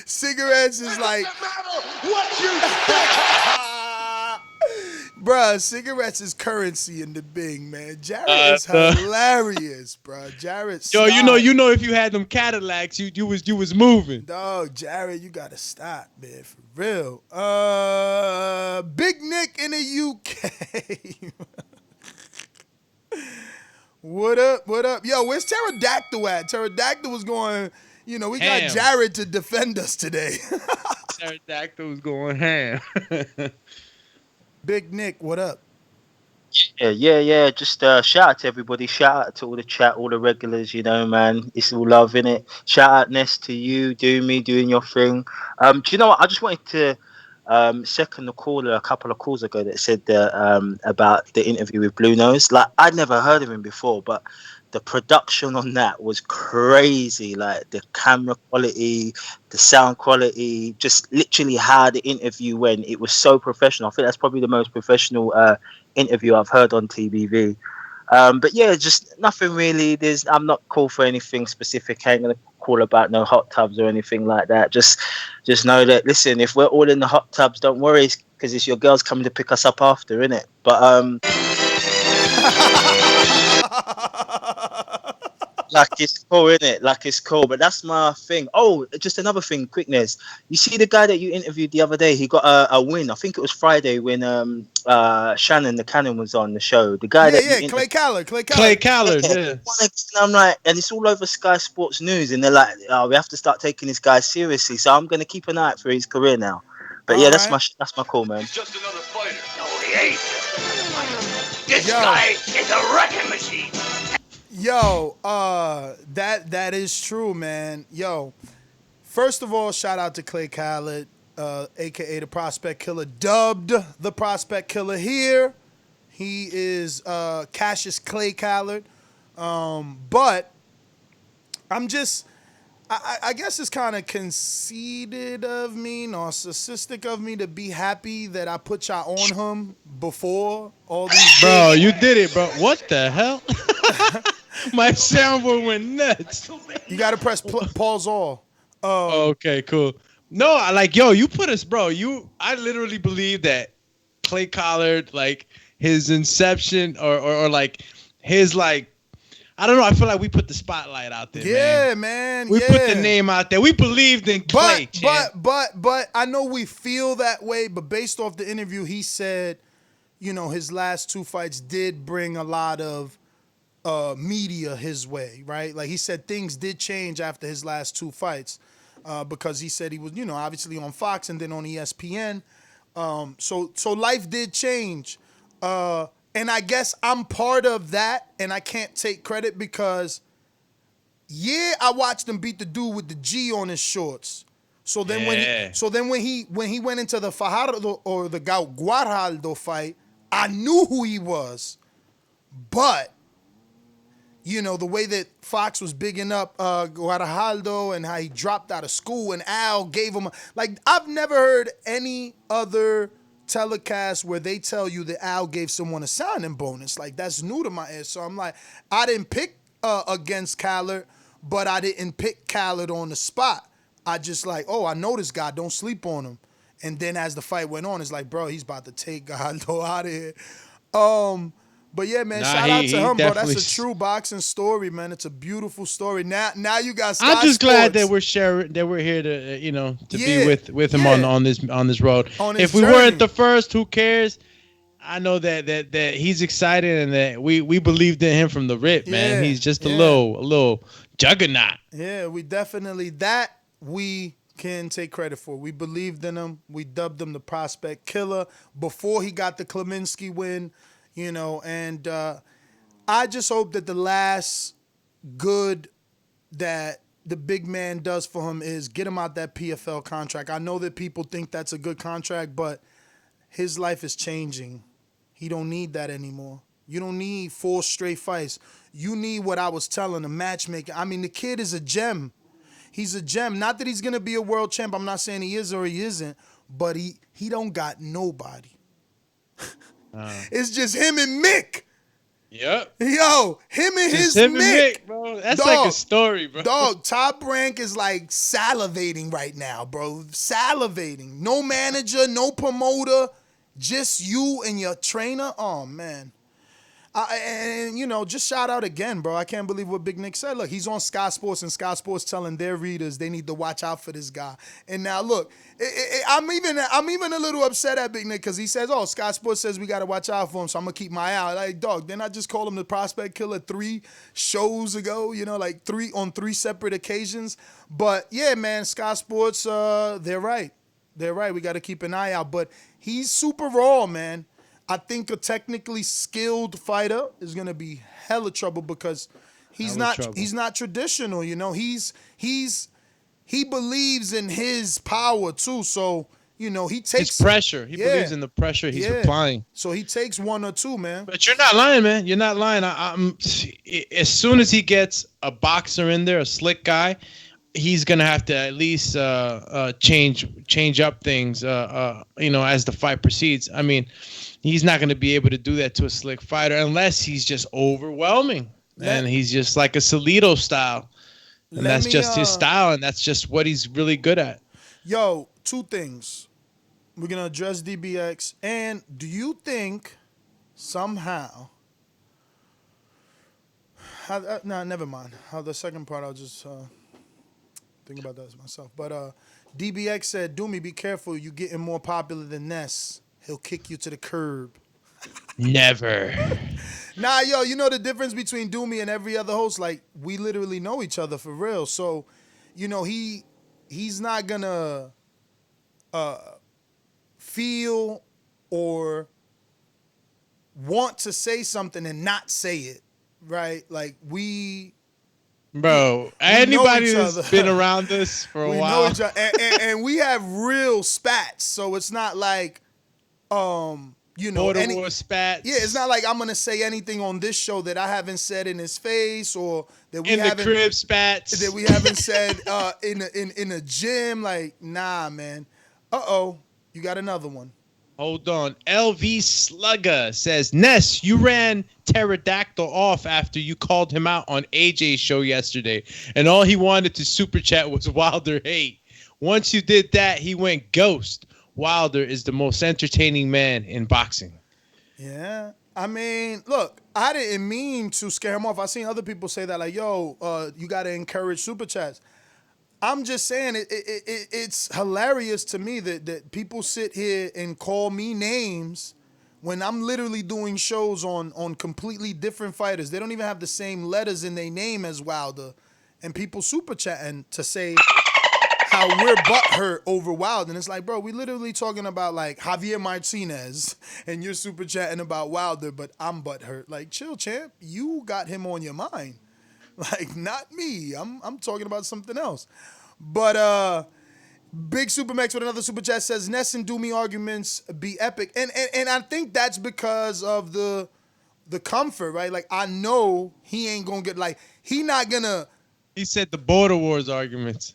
Cigarettes is like What you bruh, cigarettes is currency in the Bing, man. Jarrett is hilarious, bruh. Jarrett, Yo, stop. you know, if you had them Cadillacs, you was moving. Dog, Jarrett, you gotta stop, man, for real. Big Nick in the UK. What up? What up? Yo, where's Pterodactyl at? Pterodactyl was going, you know, we got Ham. Jarrett to defend us today. Pterodactyl was going ham. Big Nick, what up? Yeah. Just shout out to everybody. Shout out to all the chat, all the regulars. You know, man, it's all love in it. Shout out Ness to you, doing your thing. Do you know what? I just wanted to second the caller a couple of calls ago that said about the interview with Blue Nose. Like, I'd never heard of him before, but the production on that was crazy. Like the camera quality, the sound quality, just literally how the interview went. It was so professional. I think that's probably the most professional interview I've heard on TBV. But yeah, just nothing really. I'm not called for anything specific. I ain't gonna call about no hot tubs or anything like that. Just know that, listen, if we're all in the hot tubs, don't worry, because it's your girls coming to pick us up after, innit? But like it's cool, innit? Like it's cool. But that's my thing. Oh, just another thing, quickness. You see the guy that you interviewed the other day? He got a win. I think it was Friday when Shannon the Cannon was on the show. The guy Clay Callard. Yeah. And I'm like, and it's all over Sky Sports News, and they're like, oh, we have to start taking this guy seriously. So I'm gonna keep an eye out for his career now. But yeah, that's my call, man. He's just another fighter. No, he ain't just another fighter. This guy is a wrecking machine. Yo, that is true, man. Yo, first of all, shout out to Clay Callard, aka the Prospect Killer, dubbed the Prospect Killer here. He is Cassius Clay Callard. But I'm just, I guess it's kind of conceited of me, narcissistic of me to be happy that I put y'all on him before all these. Bro, you did it, bro. What the hell? My soundboard went nuts. You gotta press pause all. Okay, cool. No, you put us, bro. I literally believe that Clay Collard, like his inception or like his like, I don't know. I feel like we put the spotlight out there. Yeah, man. We put the name out there. We believed in Clay. But I know we feel that way. But based off the interview, he said, you know, his last two fights did bring a lot of media his way, right? Like he said, things did change after his last two fights because he said he was, you know, obviously on Fox and then on ESPN. So life did change. And I guess I'm part of that, and I can't take credit because, I watched him beat the dude with the G on his shorts. So then when he went into the Fajardo or the Guajardo fight, I knew who he was. But you know, the way that Fox was bigging up Guajardo and how he dropped out of school and Al gave him I've never heard any other telecast where they tell you that Al gave someone a signing bonus. Like, that's new to my ears. So I'm like, I didn't pick against Callard, but I didn't pick Callard on the spot. I just I know this guy, don't sleep on him. And then as the fight went on, it's like, bro, he's about to take Galdo out of here. But yeah, man, shout out to him, bro. That's a true boxing story, man. It's a beautiful story. Now you got Sky I'm just Sports. glad that we're here to be with him on this road. If we weren't the first, who cares? I know that he's excited and that we believed in him from the rip, man. He's just a little juggernaut. Yeah, we can take credit for. We believed in him. We dubbed him the Prospect Killer before he got the Kleminski win. You know, and I just hope that the last good that the big man does for him is get him out that PFL contract. I know that people think that's a good contract, but his life is changing. He don't need that anymore. You don't need 4 straight fights. You need what I was telling the matchmaker. I mean, the kid is a gem. He's a gem. Not that he's going to be a world champ. I'm not saying he is or he isn't, but he don't got nobody. It's just him and Mick. Yep. Yo, him and Just his him and Mick. Mick, bro. That's like a story, bro. Dog, Top Rank is like salivating right now, bro. Salivating. No manager, no promoter, just you and your trainer. Oh, man. And, you know, just shout out again, bro. I can't believe what Big Nick said. Look, he's on Sky Sports, and Sky Sports telling their readers they need to watch out for this guy. And now, look, I'm even a little upset at Big Nick because he says, oh, Sky Sports says we got to watch out for him, so I'm going to keep my eye out. Like, dog, didn't I just call him the prospect killer 3 shows ago? You know, like 3 separate occasions. But, yeah, man, Sky Sports, they're right. They're right. We got to keep an eye out. But he's super raw, man. I think a technically skilled fighter is gonna be hella trouble because he's not traditional, you know. He believes in his power too, so you know he takes his pressure. He believes in the pressure he's applying. So he takes 1 or 2, man. But you're not lying, man. You're not lying. I'm as soon as he gets a boxer in there, a slick guy, he's gonna have to at least change up things, you know, as the fight proceeds. I mean, he's not gonna be able to do that to a slick fighter unless he's just overwhelming, and he's just like a Salido style, and that's just his style, and that's just what he's really good at. Yo, 2 things. We're gonna address DBX, and do you think somehow? Nah, never mind. The second part, I'll just think about that myself. But DBX said, "Doomy, be careful. You getting more popular than Ness. He'll kick you to the curb." Never. Nah, yo, you know the difference between Doomy and every other host? Like, we literally know each other for real. So, you know, he's not gonna feel or want to say something and not say it, right? Like, Bro, anybody that's been around us for a while. Know each other. And we have real spats, so it's not like, you know, Border War spats. Yeah, it's not like I'm gonna say anything on this show that I haven't said in his face, or that we haven't the crib spats that we haven't said in a gym. Like, nah, man. You got another one. Hold on. LV Slugger says, Ness, you ran Pterodactyl off after you called him out on AJ's show yesterday, and all he wanted to super chat was Wilder hate. Once you did that, he went ghost. Wilder is the most entertaining man in boxing. Yeah. I mean, look, I didn't mean to scare him off. I seen other people say that, like, yo, you got to encourage super chats. I'm just saying it's hilarious to me that people sit here and call me names when I'm literally doing shows on completely different fighters. They don't even have the same letters in their name as Wilder. And people super chatting to say how we're butthurt over Wilder. And it's like, bro, we literally talking about like Javier Martinez and you're super chatting about Wilder, but I'm butthurt. Like, chill, champ. You got him on your mind. Like, not me. I'm talking about something else. But Big Supermax with another super chat says, Ness and Doomy arguments be epic. And I think that's because of the comfort, right? Like, I know he ain't gonna get, like, he not gonna. He said the Border Wars arguments.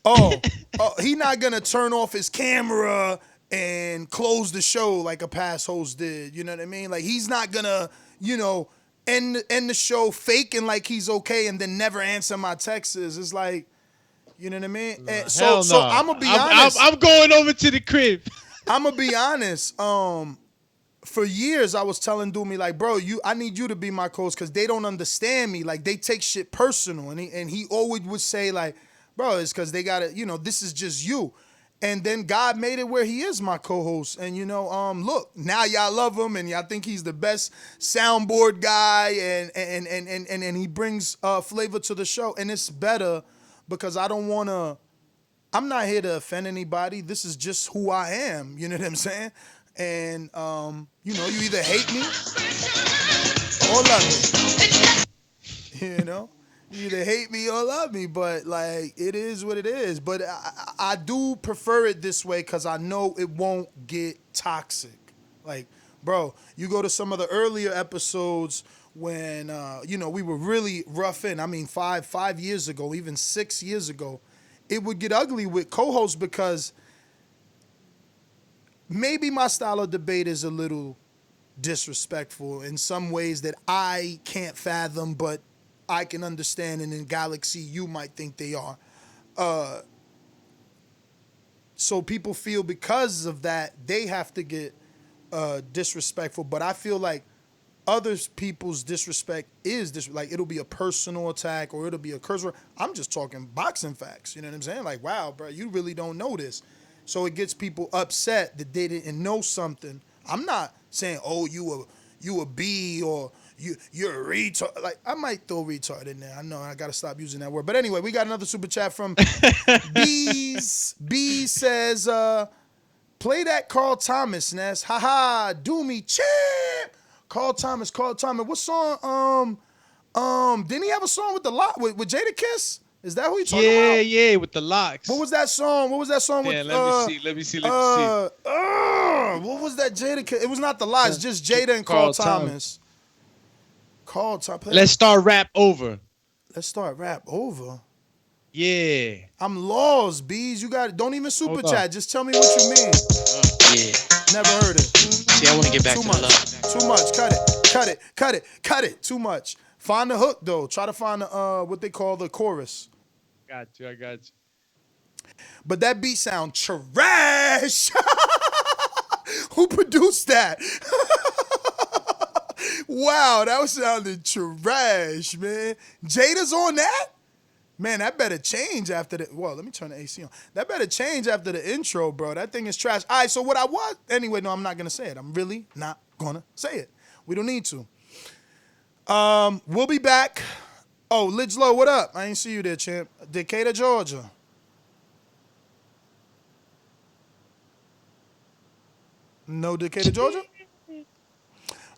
He not gonna turn off his camera and close the show like a past host did. You know what I mean? Like, he's not gonna, you know, end the show faking like he's okay and then never answer my texts. It's like, you know what I mean? Nah, so I'm gonna be honest. I'm going over to the crib. I'm gonna be honest. For years I was telling Doomy, like, bro, I need you to be my coach because they don't understand me. Like, they take shit personal, and he always would say, like, bro, it's because they gotta, you know, this is just you. And then God made it where he is my co-host. And, you know, look, now y'all love him and y'all think he's the best soundboard guy and he brings flavor to the show. And it's better because I'm not here to offend anybody. This is just who I am. You know what I'm saying? And, you know, you either hate me or love me. You know? You either hate me or love me, but, like, it is what it is. But I do prefer it this way because I know it won't get toxic. Like, bro, you go to some of the earlier episodes when, you know, we were really rough in. I mean, five years ago, even 6 years ago, it would get ugly with co-hosts because maybe my style of debate is a little disrespectful in some ways that I can't fathom, but I can understand, and in Galaxy you might think they are. So people feel because of that they have to get disrespectful, but I feel like other people's disrespect is like it'll be a personal attack or it'll be a curse word. I'm just talking boxing facts. You know what I'm saying? Like, wow, bro, you really don't know this. So it gets people upset that they didn't know something. I'm not saying, oh, you a B or you're a retard. Like, I might throw retard in there. I know I gotta stop using that word. But anyway, we got another super chat from Bees. B says, play that Carl Thomas, Ness. Haha, do me champ. Carl Thomas. What song? Didn't he have a song with the lock with Jada Kiss? Is that who you talking about? Yeah, with the locks. What was that song? With let me see. What was that Jada Kiss? It was not the locks, just Jada and Carl Thomas. Carl Thomas. Let's start rap over. Let's start rap over. Yeah. I'm lost, Bees. You got it. Don't even super chat. Just tell me what you mean. Yeah. Never heard it. See, I want to get back to the love. Too much. Cut it. Too much. Find the hook though. Try to find the what they call the chorus. I got you. But that beat sound trash. Who produced that? Wow, that was sounding trash, man. Jada's on that? Man, that better change after the... Well, let me turn the AC on. That better change after the intro, bro. That thing is trash. All right, so what I was... Anyway, no, I'm not going to say it. I'm really not going to say it. We don't need to. We'll be back. Oh, Lidge Low, what up? I ain't see you there, champ. Decatur, Georgia. No Decatur, Georgia?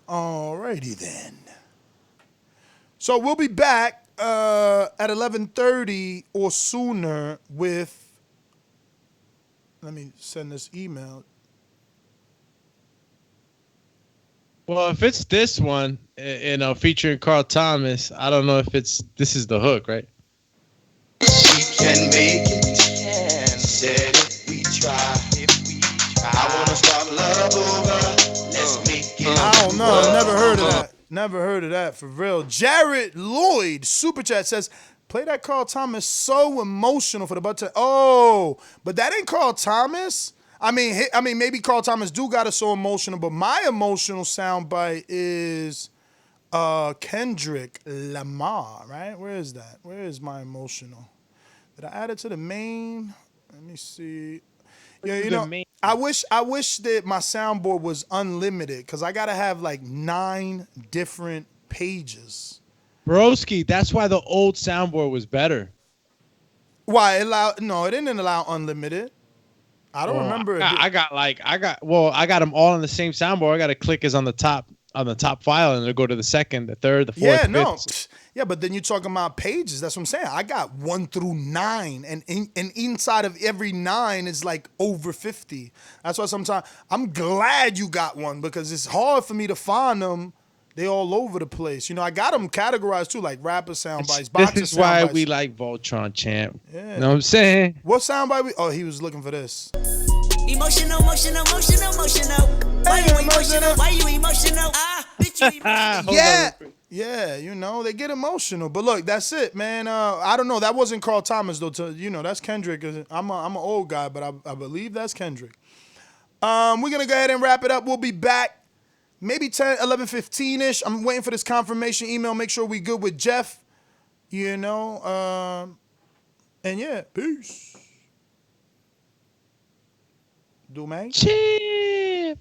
Alrighty then. So we'll be back at 11:30 or sooner with, let me send this email. Well, if it's this one, featuring Carl Thomas, I don't know if this is the hook, right? She can make it. She said if we try. I wanna start love over. Let's make it. I don't know. Never heard of that for real. Jared Lloyd super chat says, play that Carl Thomas. So emotional for the butt. Oh, but that ain't Carl Thomas. I mean, maybe Carl Thomas do got us so emotional, but my emotional soundbite is Kendrick Lamar, right? Where is that? Where is my emotional? Did I add it to the main? Let me see. Yeah, you know, I wish that my soundboard was unlimited because I gotta have like 9 different pages. Broski, that's why the old soundboard was better. Why it didn't allow unlimited. I don't remember. I got them all on the same soundboard. I got to click is on the top file, and it'll go to the second, the third, the fourth. Yeah, fifth. no, yeah, but then you're talking about pages. That's what I'm saying. I got 1 through 9, and inside of every 9 is like over 50. That's why sometimes I'm glad you got one because it's hard for me to find them. They all over the place. You know, I got them categorized too, like rapper sound bites, boxer This is why sound bites. we like Voltron, champ. Yeah. You know what I'm saying? What soundbite we? Oh, he was looking for this. Emotional. Why you emotional? Why you emotional? Bitch, you emotional. Yeah, you know, they get emotional. But look, that's it, man. I don't know. That wasn't Carl Thomas, though. That's Kendrick. I'm an old guy, but I believe that's Kendrick. We're going to go ahead and wrap it up. We'll be back maybe 10, 11, 15-ish. I'm waiting for this confirmation email. Make sure we good with Jeff. You know, and yeah, peace. Do man. Chip.